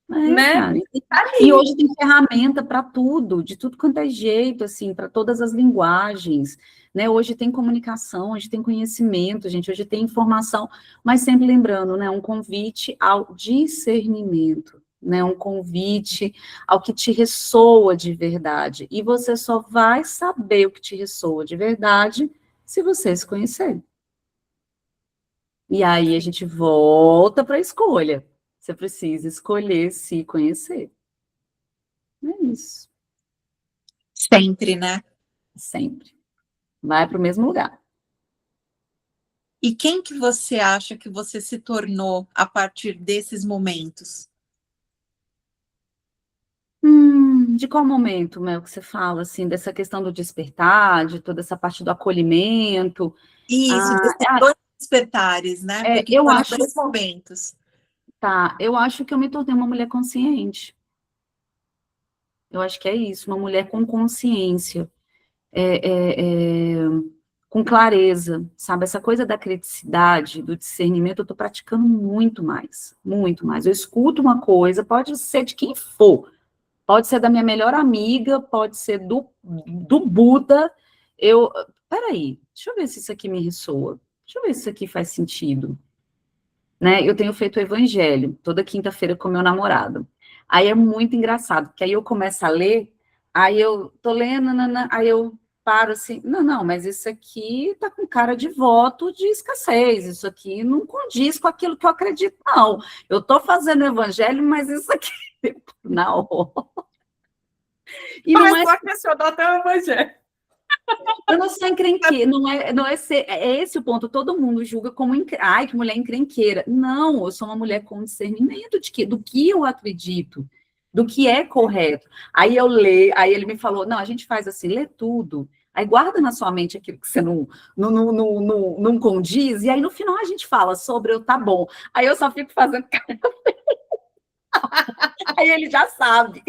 Né? Cara. E hoje tem ferramenta para tudo, de tudo quanto é jeito, assim, para todas as linguagens, né? Hoje tem comunicação, hoje tem conhecimento, gente, hoje tem informação, mas sempre lembrando, né? Um convite ao discernimento, né? Um convite ao que te ressoa de verdade. E você só vai saber o que te ressoa de verdade se você se conhecer. E aí a gente volta para a escolha. Você precisa escolher se conhecer. É isso. Sempre, né? Sempre. Vai para o mesmo lugar. E quem que você acha que você se tornou a partir desses momentos? De qual momento, Mel, que você fala, assim, dessa questão do despertar, de toda essa parte do acolhimento? Isso, desses dois despertares, né? Porque eu foram acho... dois momentos. Tá, eu acho que eu me tornei uma mulher consciente. Eu acho que é isso, uma mulher com consciência, com clareza, sabe? Essa coisa da criticidade, do discernimento, eu tô praticando muito mais, muito mais. Eu escuto uma coisa, pode ser de quem for, pode ser da minha melhor amiga, pode ser do Buda, peraí, deixa eu ver se isso aqui me ressoa, deixa eu ver se isso aqui faz sentido. Né? Eu tenho feito o evangelho toda quinta-feira com meu namorado. Aí é muito engraçado, porque aí eu começo a ler, aí eu tô lendo, aí eu paro assim, não, mas isso aqui tá com cara de voto de escassez, isso aqui não condiz com aquilo que eu acredito, não. Eu tô fazendo o evangelho, mas isso aqui, não. E não é só questionar até o evangelho. Eu não sou encrenqueira, é esse o ponto. Todo mundo julga como, ai, que mulher encrenqueira. Não, eu sou uma mulher com discernimento do que eu acredito, do que é correto. Aí eu leio, aí ele me falou, não, a gente faz assim, lê tudo, aí guarda na sua mente aquilo que você não condiz, e aí no final a gente fala sobre tá bom. Aí eu só fico fazendo cara. Aí ele já sabe.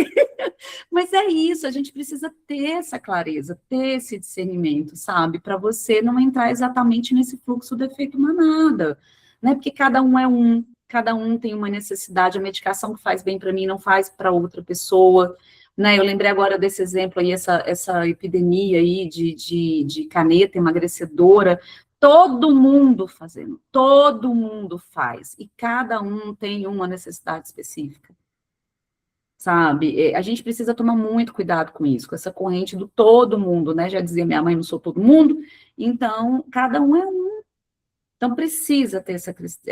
Mas é isso, a gente precisa ter essa clareza, ter esse discernimento, sabe? Para você não entrar exatamente nesse fluxo do efeito manada, né? Porque cada um tem uma necessidade, a medicação que faz bem para mim não faz para outra pessoa, né? Eu lembrei agora desse exemplo aí, essa epidemia aí de caneta emagrecedora, todo mundo fazendo, todo mundo faz, e cada um tem uma necessidade específica. Sabe? A gente precisa tomar muito cuidado com isso, com essa corrente do todo mundo, né? Já dizia minha mãe, não sou todo mundo. Então, cada um é um. Então, precisa ter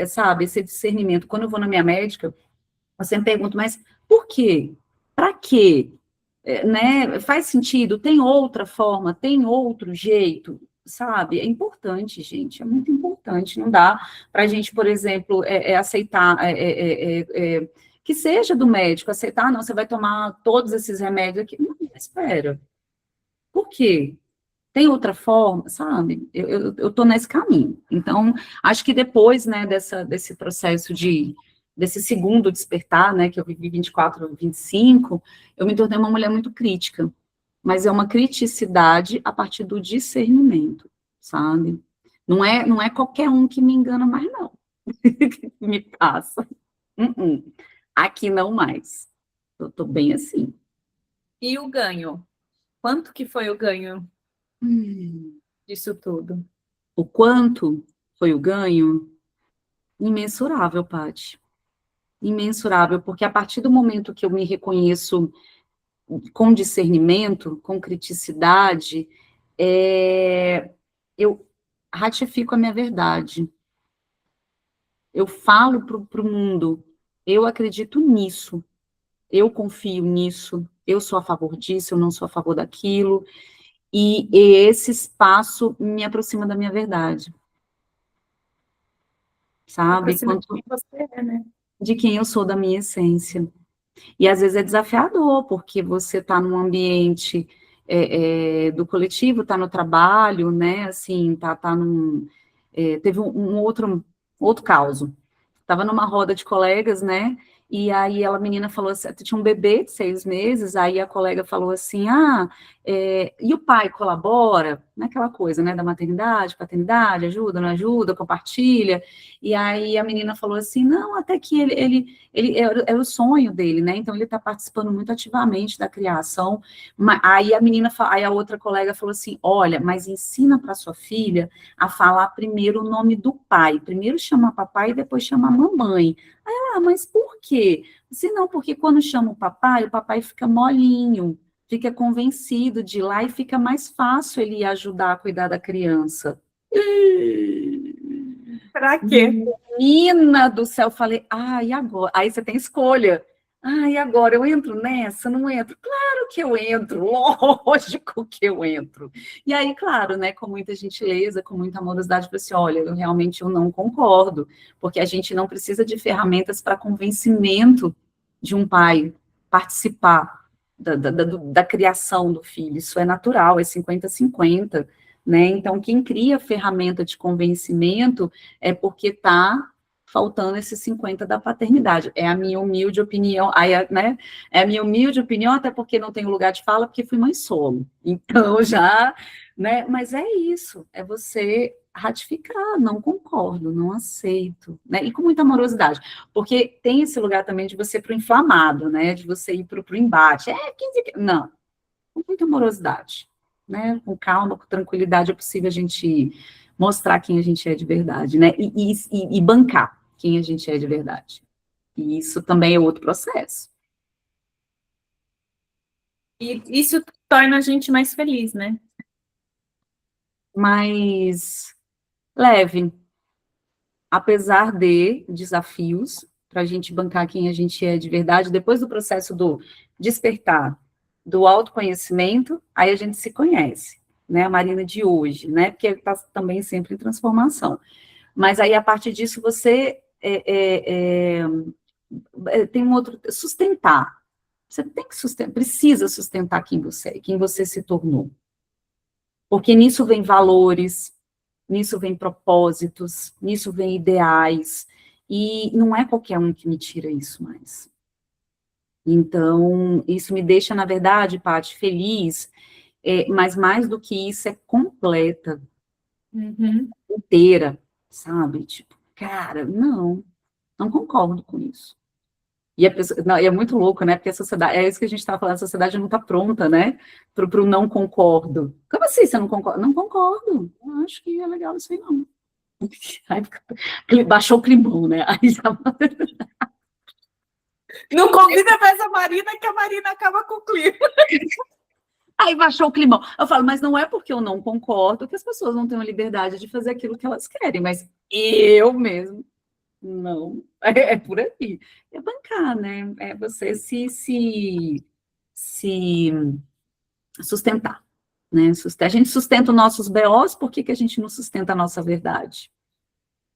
sabe, esse discernimento. Quando eu vou na minha médica, eu sempre pergunto, mas por quê? Para quê? Né? Faz sentido? Tem outra forma? Tem outro jeito? Sabe? É importante, gente, é muito importante. Não dá para a gente, por exemplo, aceitar que seja do médico, aceitar, não, você vai tomar todos esses remédios aqui. Não, espera. Por quê? Tem outra forma, sabe? Eu tô nesse caminho. Então, acho que depois, né, desse processo desse segundo despertar, né, que eu vivi 24, 25, eu me tornei uma mulher muito crítica. Mas é uma criticidade a partir do discernimento, sabe? Não é qualquer um que me engana mais, não. Me passa. Aqui não mais. Eu tô bem assim. E o ganho? Quanto que foi o ganho disso tudo? O quanto foi o ganho? Imensurável, Paty. Imensurável, porque a partir do momento que eu me reconheço com discernimento, com criticidade, eu ratifico a minha verdade. Eu falo para o mundo, eu acredito nisso, eu confio nisso, eu sou a favor disso, eu não sou a favor daquilo, e esse espaço me aproxima da minha verdade. Sabe? De quem você é, né? De quem eu sou, da minha essência. E às vezes é desafiador, porque você está num ambiente do coletivo, está no trabalho, né? Assim, tá num. Teve um outro caso. Estava numa roda de colegas, né? E aí a menina falou assim, tinha um bebê de 6 meses, aí a colega falou assim, e o pai colabora? Naquela coisa, né, da maternidade, paternidade, ajuda, não ajuda, compartilha. E aí a menina falou assim, não, até que ele era o sonho dele, né? Então ele está participando muito ativamente da criação. Aí aí a outra colega falou assim, olha, mas ensina para sua filha a falar primeiro o nome do pai. Primeiro chama papai e depois chama mamãe. Aí ela, mas por quê? Se não, porque quando chama o papai fica molinho, fica convencido de ir lá e fica mais fácil ele ajudar a cuidar da criança. Pra quê? Menina do céu, eu falei, e agora? Aí você tem escolha. E agora? Eu entro nessa? Não entro? Claro que eu entro, lógico que eu entro. E aí, claro, né, com muita gentileza, com muita amorosidade, eu falei assim, olha, eu não concordo, porque a gente não precisa de ferramentas para convencimento de um pai participar da criação do filho. Isso é natural, é 50-50, né? Então, quem cria ferramenta de convencimento é porque está faltando esses 50 da paternidade. É a minha humilde opinião, né? É a minha humilde opinião, até porque não tenho lugar de fala, porque fui mãe solo. Então, já, né? Mas é isso, é você ratificar, não concordo, não aceito, né? E com muita amorosidade, porque tem esse lugar também de você ir para o inflamado, né? De você ir para o embate. Não, com muita amorosidade, né? Com calma, com tranquilidade, é possível a gente mostrar quem a gente é de verdade, né? E bancar quem a gente é de verdade. E isso também é outro processo. E isso torna a gente mais feliz, né? Mais leve. Apesar de desafios, para a gente bancar quem a gente é de verdade, depois do processo do despertar, do autoconhecimento, aí a gente se conhece, né? A Marina de hoje, né? Porque está também sempre em transformação. Mas aí, a partir disso, você tem um outro... Sustentar. Você tem que sustentar, precisa sustentar quem você é, quem você se tornou. Porque nisso vem valores, nisso vem propósitos, nisso vem ideais, e não é qualquer um que me tira isso mais. Então, isso me deixa, na verdade, Paty, feliz, mas mais do que isso, é completa, inteira, sabe? Tipo, cara, não concordo com isso. E a pessoa, não, é muito louco, né? Porque a sociedade, é isso que a gente está falando, a sociedade não está pronta, né? Para o não concordo. Como assim você não concorda? Não concordo. Eu acho que é legal isso aí, não. Aí baixou o climão, né? Aí já... Não convida mais a Marina, que a Marina acaba com o clima. Aí baixou o climão. Eu falo, mas não é porque eu não concordo que as pessoas não têm a liberdade de fazer aquilo que elas querem, mas eu mesmo não. É por aí. É bancar, né? É você se sustentar, né? A gente sustenta os nossos BOs, por que que a gente não sustenta a nossa verdade?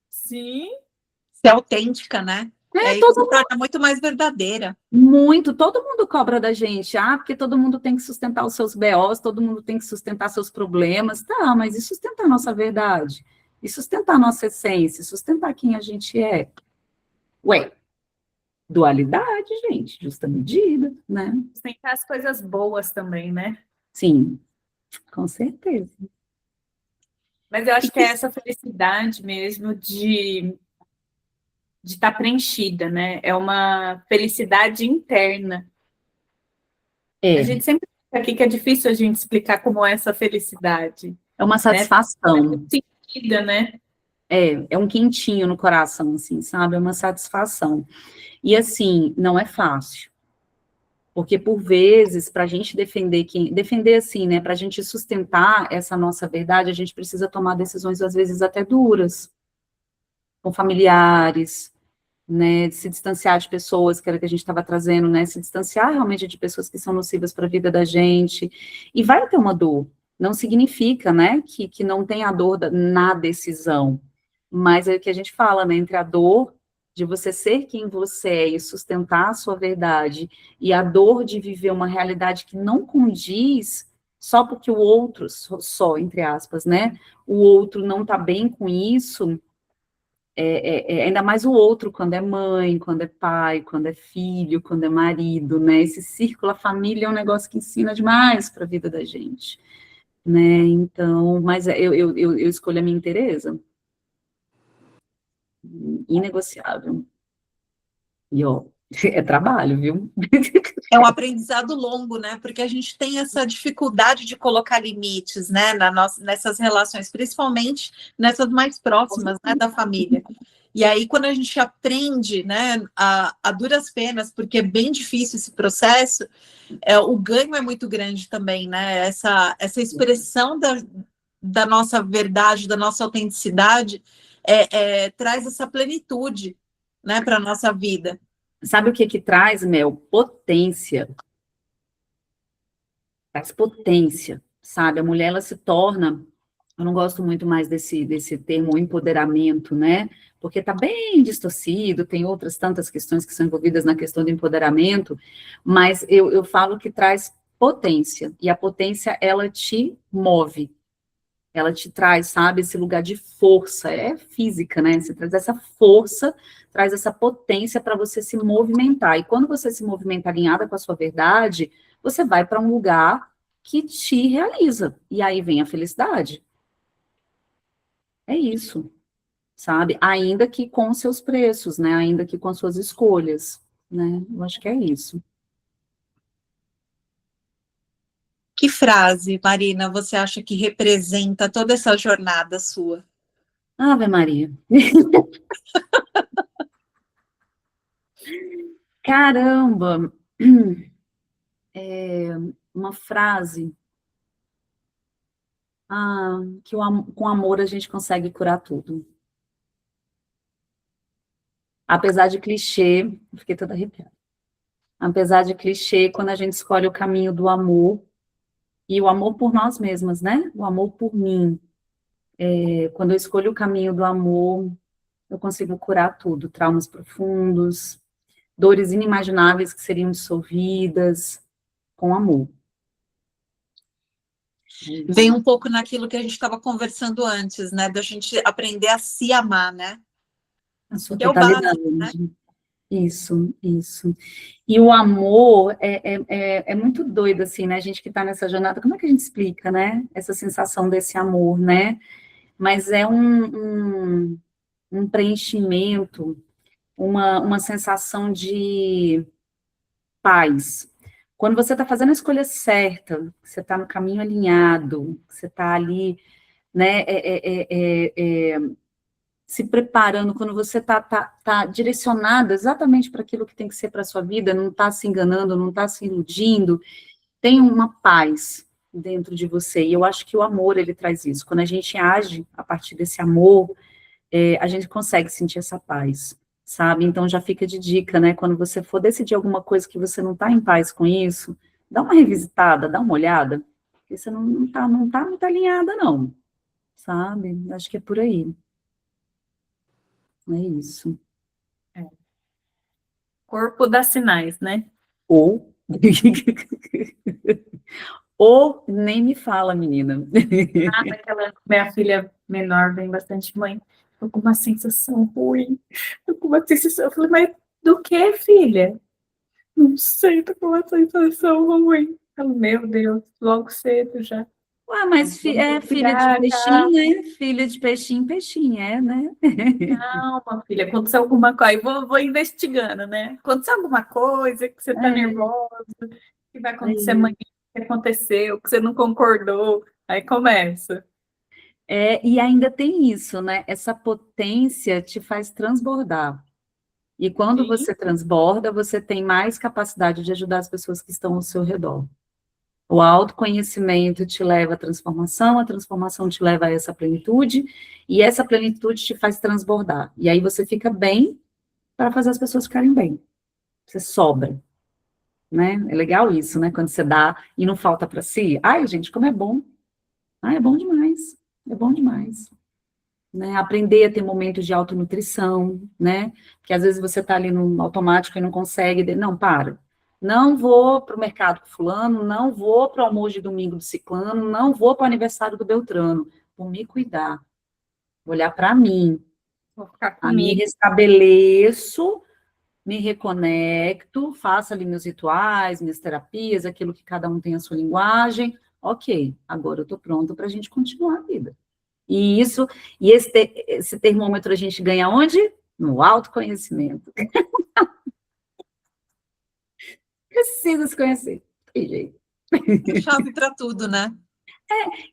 Sim. Ser autêntica, né? É, Aí se torna muito mais verdadeira. Muito, todo mundo cobra da gente, porque todo mundo tem que sustentar os seus BOs, todo mundo tem que sustentar seus problemas, tá, mas e sustentar a nossa verdade? E sustentar a nossa essência, sustentar quem a gente é? Ué, dualidade, gente, justa medida, né? Sustentar as coisas boas também, né? Sim, com certeza. Mas eu acho que é essa felicidade mesmo de estar preenchida, né? É uma felicidade interna. A gente sempre fica aqui que é difícil a gente explicar como é essa felicidade, É uma né? satisfação. Sentida, né? É um quentinho no coração, assim, sabe? É uma satisfação. E, assim, não é fácil. Porque, por vezes, para a gente defender assim, né? Para a gente sustentar essa nossa verdade, a gente precisa tomar decisões, às vezes, até duras, com familiares, né? De se distanciar de pessoas, que era o que a gente estava trazendo, né? Se distanciar realmente de pessoas que são nocivas para a vida da gente. E vai ter uma dor. Não significa, né? Que não tem a dor na decisão. Mas é o que a gente fala, né? Entre a dor de você ser quem você é e sustentar a sua verdade, e a dor de viver uma realidade que não condiz, só porque o outro, só entre aspas, né? O outro não está bem com isso, ainda mais o outro, quando é mãe, quando é pai, quando é filho, quando é marido, né? Esse círculo, a família é um negócio que ensina demais para a vida da gente, né? Então, mas eu escolho a minha inteireza. Inegociável. E, ó, é trabalho, viu? É um aprendizado longo, né? Porque a gente tem essa dificuldade de colocar limites, né? Nessas relações, principalmente nessas mais próximas, né, da família. E aí, quando a gente aprende, né, a duras penas, porque é bem difícil esse processo, o ganho é muito grande também, né? Essa expressão da nossa verdade, da nossa autenticidade, traz essa plenitude, né, para a nossa vida. Sabe o que traz, Mel? Potência. Traz potência, sabe? A mulher, ela se torna... Eu não gosto muito mais desse termo empoderamento, né? Porque está bem distorcido, tem outras tantas questões que são envolvidas na questão do empoderamento, mas eu falo que traz potência, e a potência, ela te move, ela te traz, sabe, esse lugar de força, é física, né? Você traz essa força, traz essa potência para você se movimentar, e quando você se movimenta alinhada com a sua verdade, você vai para um lugar que te realiza, e aí vem a felicidade. É isso, sabe? Ainda que com seus preços, né? Ainda que com as suas escolhas, né? Eu acho que é isso. Que frase, Marina, você acha que representa toda essa jornada sua? Ave Maria. Caramba! Uma frase. Que com amor a gente consegue curar tudo. Apesar de clichê, fiquei toda arrepiada. Apesar de clichê, quando a gente escolhe o caminho do amor, e o amor por nós mesmas, né? O amor por mim. Quando eu escolho o caminho do amor, eu consigo curar tudo, traumas profundos, dores inimagináveis que seriam dissolvidas com amor. Vem um pouco naquilo que a gente estava conversando antes, né? Da gente aprender a se amar, né? A sua Que é o básico, totalidade. né? Isso. E o amor é muito doido, assim, né? A gente que está nessa jornada, como é que a gente explica, né? Essa sensação desse amor, né? Mas é um preenchimento, uma sensação de paz. Quando você está fazendo a escolha certa, você está no caminho alinhado, você está ali, né, se preparando, quando você tá direcionado exatamente para aquilo que tem que ser para a sua vida, não está se enganando, não está se iludindo, tem uma paz, dentro de você, e eu acho que o amor, ele traz isso. Quando a gente age a partir desse amor, a gente consegue sentir essa paz, sabe? Então já fica de dica, né? Quando você for decidir alguma coisa que você não está em paz com isso, dá uma revisitada, dá uma olhada, porque você não tá muito alinhada, não, sabe? Acho que é por aí. É isso. Corpo dá sinais, né? Ou... Ou nem me fala, menina. Aquela minha filha menor vem bastante, mãe, tô com uma sensação ruim, tô com uma sensação, eu falei, mas do que, filha? Não sei, tô com uma sensação ruim. Ela, meu Deus, logo cedo já. Ué, mas filha de peixinho, né? Filha de peixinho, peixinho, né? Calma, filha, aconteceu alguma coisa, vou investigando, né? Aconteceu alguma coisa que você tá nervosa, que vai acontecer amanhã, que aconteceu, que você não concordou, aí começa. E ainda tem isso, né? Essa potência te faz transbordar. E quando você transborda, você tem mais capacidade de ajudar as pessoas que estão ao seu redor. O autoconhecimento te leva à transformação, a transformação te leva a essa plenitude, e essa plenitude te faz transbordar. E aí você fica bem para fazer as pessoas ficarem bem. Você sobra, né? É legal isso, né? Quando você dá e não falta para si. Ai, gente, como é bom. Ai, é bom demais. É bom demais. Né? Aprender a ter momentos de autonutrição, né? Porque às vezes você está ali no automático e não consegue. Não, para. Não vou para o mercado com fulano, não vou para o almoço de domingo do ciclano, não vou para o aniversário do Beltrano. Vou me cuidar. Vou olhar para mim. Vou ficar Me comigo. restabeleço, me reconecto, faço ali meus rituais, minhas terapias, aquilo que cada um tem a sua linguagem. Ok, agora eu estou pronta para a gente continuar a vida. E esse termômetro a gente ganha onde? No autoconhecimento. Precisa se conhecer. Tem jeito. Chave para tudo, né?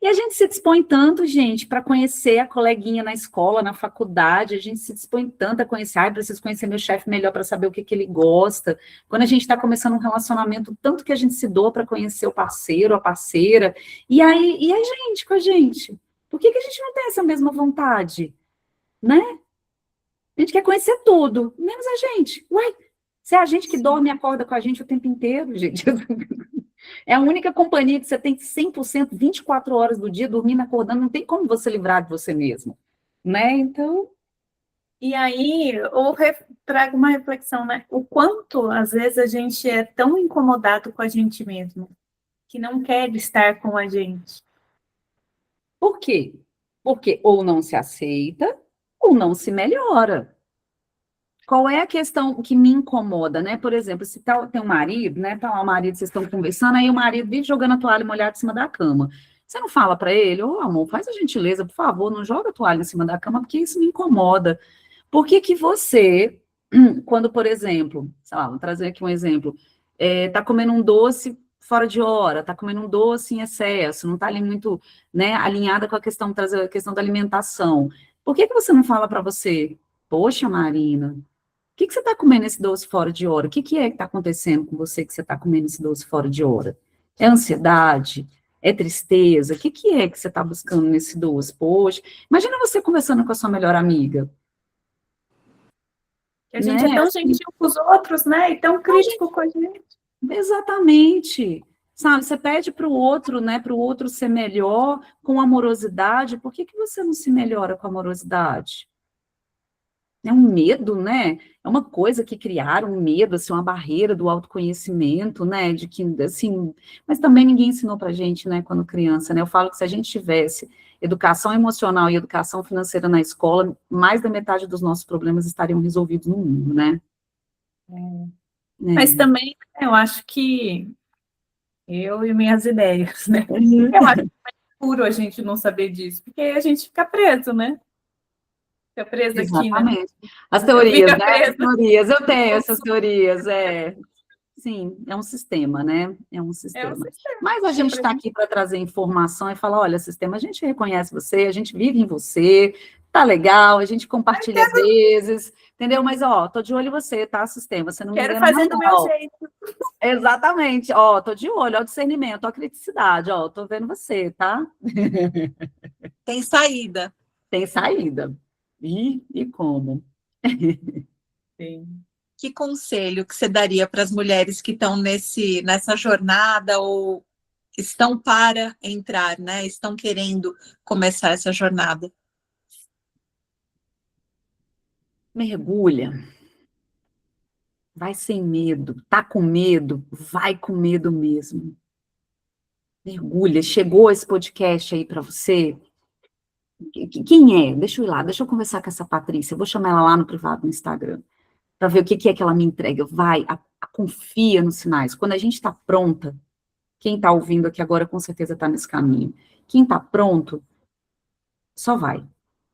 E a gente se dispõe tanto, gente, para conhecer a coleguinha na escola, na faculdade, a gente se dispõe tanto a conhecer, preciso conhecer meu chefe melhor para saber o que ele gosta. Quando a gente está começando um relacionamento, tanto que a gente se doa para conhecer o parceiro, a parceira, e a gente com a gente? Por que a gente não tem essa mesma vontade? Né? A gente quer conhecer tudo, menos a gente. Uai, se é a gente que dorme e acorda com a gente o tempo inteiro, gente. É a única companhia que você tem 100%, 24 horas do dia, dormindo, acordando, não tem como você livrar de você mesmo, né? Então... E aí, trago uma reflexão, né? O quanto, às vezes, a gente é tão incomodado com a gente mesmo, que não quer estar com a gente. Por quê? Porque ou não se aceita, ou não se melhora. Qual é a questão que me incomoda, né? Por exemplo, se tem um marido, né? Tá lá o marido, vocês estão conversando, aí o marido vive jogando a toalha molhada em cima da cama. Você não fala para ele, amor, faz a gentileza, por favor, não joga a toalha em cima da cama, porque isso me incomoda. Por que você, quando, por exemplo, sei lá, vou trazer aqui um exemplo, tá comendo um doce fora de hora, tá comendo um doce em excesso, não tá ali muito, né, alinhada com a questão, trazer a questão da alimentação. Por que você não fala para você, poxa, Marina, por que você está comendo esse doce fora de hora? O que é que está acontecendo com você que você está comendo esse doce fora de hora? É ansiedade? É tristeza? O que é que você está buscando nesse doce? Poxa, imagina você conversando com a sua melhor amiga. Que a gente é tão gentil com os outros, né? E tão crítico com a gente. Exatamente. Sabe, você pede para o outro, né? Para o outro ser melhor com amorosidade. Por que você não se melhora com amorosidade? É um medo, né? É uma coisa que criaram, um medo, assim, uma barreira do autoconhecimento, né? De que, assim, mas também ninguém ensinou pra gente, né, quando criança, né? Eu falo que se a gente tivesse educação emocional e educação financeira na escola, mais da metade dos nossos problemas estariam resolvidos no mundo, né? Mas também, eu acho que eu e minhas ideias, né? Eu acho que é puro a gente não saber disso, porque a gente fica preso, né? Fica preso aqui, né? As teorias, né? As teorias, eu tenho essas teorias, Sim, é um sistema, né? É um sistema. Mas a gente está aqui para trazer informação e falar, olha, sistema, a gente reconhece você, a gente vive em você, tá legal, a gente compartilha às vezes, entendeu? Mas, tô de olho em você, tá, sistema? Você não quero fazer do meu jeito. Exatamente. Ó, tô de olho, ó, o discernimento, ó, a criticidade, ó, tô vendo você, tá? Tem saída. Tem saída. E como? Sim. Que conselho que você daria para as mulheres que estão nessa jornada ou estão para entrar, né? Estão querendo começar essa jornada? Mergulha. Vai sem medo. Tá com medo? Vai com medo mesmo. Mergulha. Chegou esse podcast aí para você? Quem é? Deixa eu ir lá, deixa eu conversar com essa Patrícia. Eu vou chamar ela lá no privado, no Instagram, para ver o que é que ela me entrega. Vai, confia nos sinais. Quando a gente está pronta, quem está ouvindo aqui agora com certeza está nesse caminho. Quem está pronto, só vai.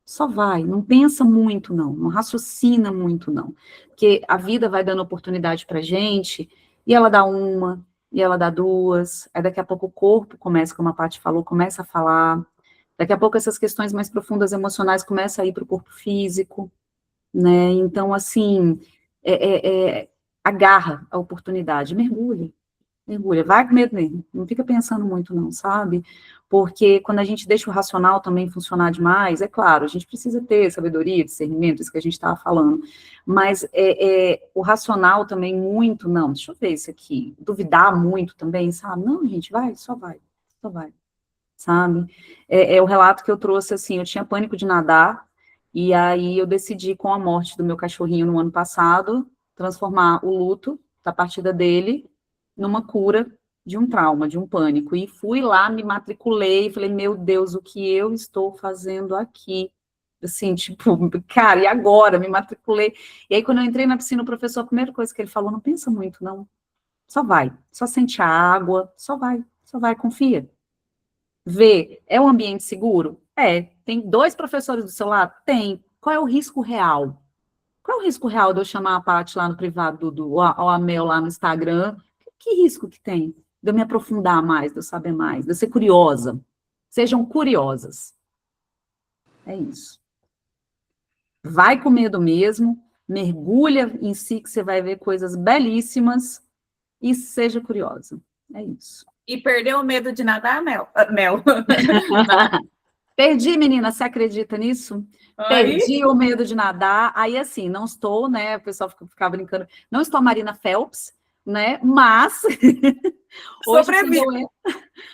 Só vai. Não pensa muito, não. Não raciocina muito, não. Porque a vida vai dando oportunidade para gente, e ela dá uma, e ela dá duas. Aí daqui a pouco o corpo começa, como a Paty falou, começa a falar. Daqui a pouco essas questões mais profundas emocionais começam a ir para o corpo físico, né? Então, assim, agarra a oportunidade, mergulha, mergulha, vai com medo mesmo, não fica pensando muito não, sabe? Porque quando a gente deixa o racional também funcionar demais, é claro, a gente precisa ter sabedoria, discernimento, isso que a gente estava falando, mas o racional também muito, não, deixa eu ver isso aqui, duvidar muito também, sabe? Não, gente, vai, só vai, só vai. Sabe? O relato que eu trouxe, assim, eu tinha pânico de nadar, e aí eu decidi, com a morte do meu cachorrinho no ano passado, transformar o luto da partida dele numa cura de um trauma, de um pânico, e fui lá, me matriculei, e falei, meu Deus, o que eu estou fazendo aqui? Assim, tipo, cara, e agora? Me matriculei. E aí, quando eu entrei na piscina, o professor, a primeira coisa que ele falou, não pensa muito, não. Só vai, só sente a água, só vai, confia. Vê, é um ambiente seguro? É. Tem 2 professores do seu lado? Tem. Qual é o risco real? Qual é o risco real de eu chamar a Paty lá no privado, ou a Mel lá no Instagram? Que risco que tem de eu me aprofundar mais, de eu saber mais, de eu ser curiosa? Sejam curiosas. É isso. Vai com medo mesmo, mergulha em si que você vai ver coisas belíssimas e seja curiosa. É isso. E perdeu o medo de nadar, Mel? Mel. Perdi, menina, você acredita nisso? Aí, Perdi o medo de nadar. Aí, assim, não estou, né? O pessoal fica brincando. Não estou a Marina Phelps, né? Mas sobrevive.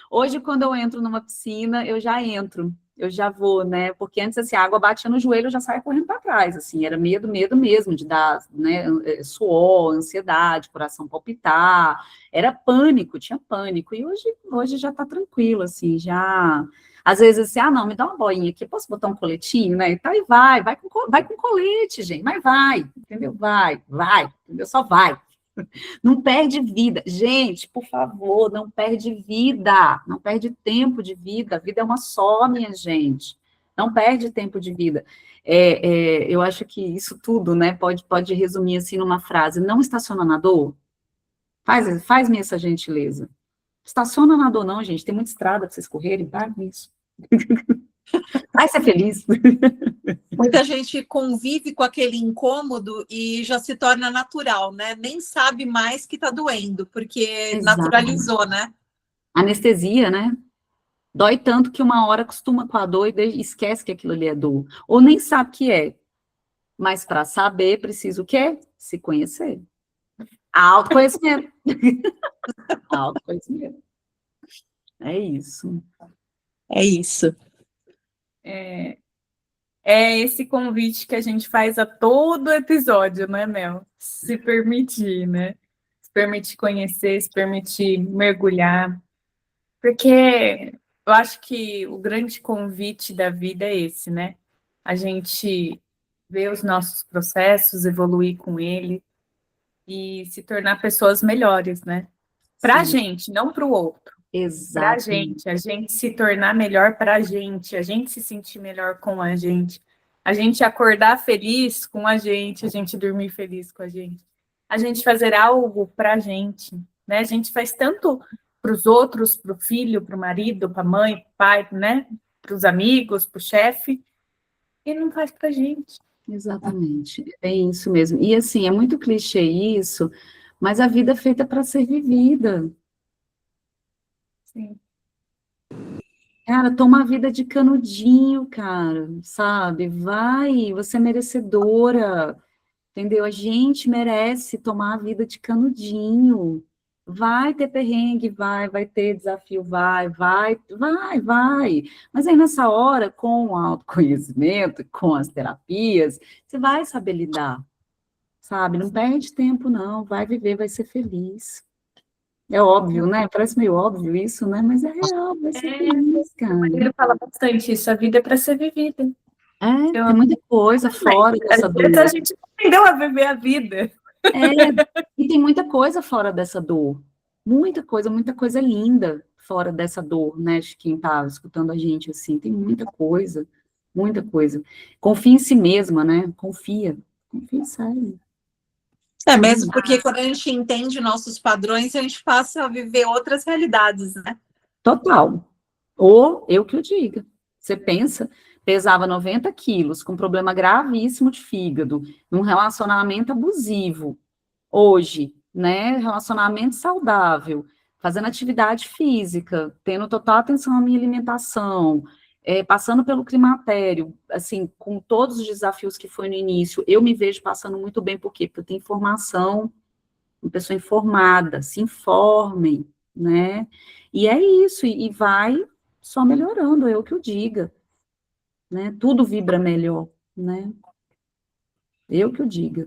hoje, quando eu entro numa piscina, eu já entro. Eu já vou, né? Porque antes, assim, a água batia no joelho, eu já saia correndo para trás, assim. Era medo mesmo de dar, né? Suor, ansiedade, coração palpitar. Era pânico, tinha pânico. E hoje já está tranquilo, assim, já... Às vezes, assim, não, me dá uma boinha aqui, posso botar um coletinho, né? E tá, e vai com colete, gente, mas vai, entendeu? Vai, entendeu? Só vai. Não perde vida. Gente, por favor, não perde vida, não perde tempo de vida. A vida é uma só, minha gente. Não perde tempo de vida. Eu acho que isso tudo, né, pode resumir assim numa frase: não estaciona na dor? Faz-me essa gentileza. Estaciona na dor, não, gente. Tem muita estrada para vocês correrem, para com isso. Vai ser feliz. Muita gente convive com aquele incômodo e já se torna natural, né? Nem sabe mais que está doendo, porque naturalizou, né? Anestesia, né? Dói tanto que uma hora acostuma com a dor e esquece que aquilo ali é dor. Ou nem sabe que é. Mas para saber, precisa o quê? Se conhecer. Autoconhecimento. Autoconhecimento. É isso. É isso. É esse convite que a gente faz a todo episódio, né, Mel? Se permitir, né? Se permitir conhecer, se permitir mergulhar. Porque eu acho que o grande convite da vida é esse, né? A gente ver os nossos processos, evoluir com ele e se tornar pessoas melhores, né? Para a gente, não para o outro. Para a gente se tornar melhor para a gente se sentir melhor com a gente acordar feliz com a gente dormir feliz com a gente fazer algo para a gente, né? A gente faz tanto para os outros, para o filho, para o marido, para a mãe, para o pai, né? Para os amigos, para o chefe, e não faz para a gente. Exatamente, é isso mesmo. E assim, é muito clichê isso, mas a vida é feita para ser vivida. Sim. Cara, toma a vida de canudinho, cara, sabe? Vai, você é merecedora, entendeu? A gente merece tomar a vida de canudinho. Vai ter perrengue, vai ter desafio, vai. Mas aí nessa hora, com o autoconhecimento, com as terapias, você vai saber lidar, sabe? Não perde tempo, não. Vai viver, vai ser feliz. É óbvio, né? Parece meio óbvio isso, né? Mas é real, vai ser feliz, cara. Ele fala bastante isso, a vida é para ser vivida. É, tem muita coisa fora dessa dor. A gente aprendeu a viver a vida. E tem muita coisa fora dessa dor. Muita coisa linda fora dessa dor, né? De quem tá escutando a gente, assim. Tem muita coisa, muita coisa. Confia em si mesma, né? Confia em sério. É mesmo, porque quando a gente entende nossos padrões, a gente passa a viver outras realidades, né? Total. Ou eu que o diga. Você pensa, pesava 90 quilos, com problema gravíssimo de fígado, num relacionamento abusivo. Hoje, né, relacionamento saudável, fazendo atividade física, tendo total atenção à minha alimentação, passando pelo climatério, assim, com todos os desafios que foi no início, eu me vejo passando muito bem, por quê? Porque eu tenho informação, uma pessoa informada, se informem, né? E é isso, e vai só melhorando, eu que o diga, né? Tudo vibra melhor, né? Eu que o diga.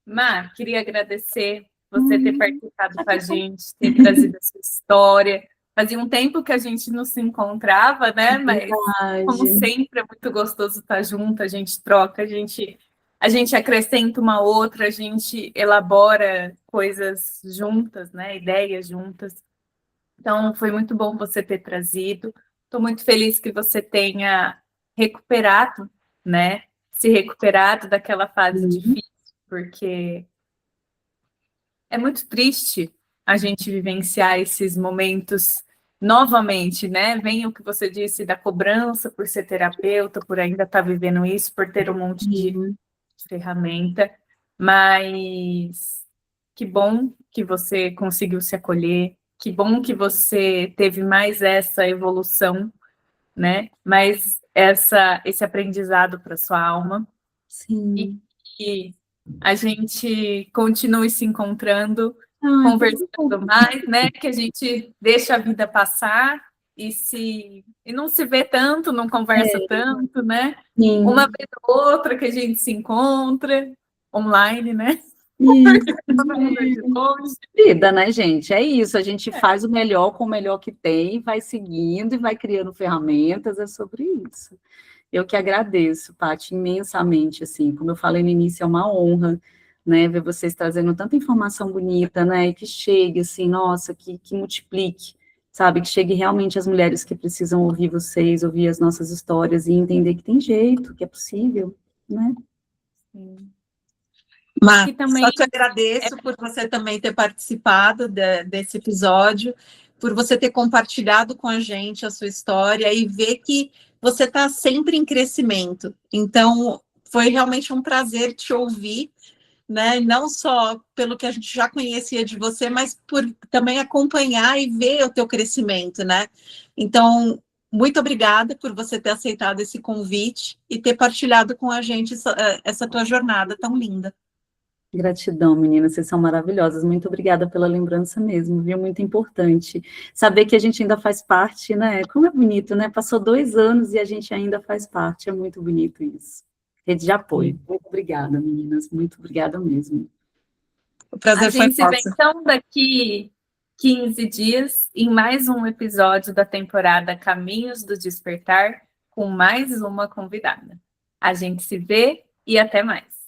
Mar, queria agradecer você ter participado com a gente, ter trazido a sua história. Fazia um tempo que a gente não se encontrava, né? Mas, como sempre, é muito gostoso estar junto, a gente troca, a gente acrescenta uma outra, a gente elabora coisas juntas, né? Ideias juntas. Então, foi muito bom você ter trazido. Estou muito feliz que você tenha recuperado, né? Se recuperado daquela fase difícil, porque é muito triste a gente vivenciar esses momentos novamente, né? Vem o que você disse da cobrança por ser terapeuta, por ainda estar vivendo isso, por ter um monte de ferramenta, mas que bom que você conseguiu se acolher, que bom que você teve mais essa evolução, né? Mais esse aprendizado para sua alma. Sim. E que a gente continue se encontrando, conversando mais, né? Que a gente deixa a vida passar e não se vê tanto, não conversa tanto, né? Sim. Uma vez ou outra que a gente se encontra online, né? Vida, né, gente? É isso, a gente faz o melhor com o melhor que tem, vai seguindo e vai criando ferramentas, é sobre isso. Eu que agradeço, Paty, imensamente, assim, como eu falei no início, é uma honra, né, ver vocês trazendo tanta informação bonita, né, e que chegue, assim, nossa, que multiplique, sabe, que chegue realmente às mulheres que precisam ouvir vocês, ouvir as nossas histórias e entender que tem jeito, que é possível, né? Sim. Mar, só te agradeço por você também ter participado desse episódio, por você ter compartilhado com a gente a sua história e ver que você está sempre em crescimento. Então, foi realmente um prazer te ouvir, né? Não só pelo que a gente já conhecia de você, mas por também acompanhar e ver o teu crescimento, né? Então, muito obrigada por você ter aceitado esse convite e ter partilhado com a gente essa tua jornada tão linda. Gratidão, meninas, vocês são maravilhosas. Muito obrigada pela lembrança mesmo, viu? Muito importante. Saber que a gente ainda faz parte, né? Como é bonito, né? Passou 2 anos e a gente ainda faz parte. É muito bonito isso. Rede de apoio. Muito obrigada, meninas. Muito obrigada mesmo. O prazer foi nosso. A gente se vê, então, daqui 15 dias em mais um episódio da temporada Caminhos do Despertar, com mais uma convidada. A gente se vê e até mais.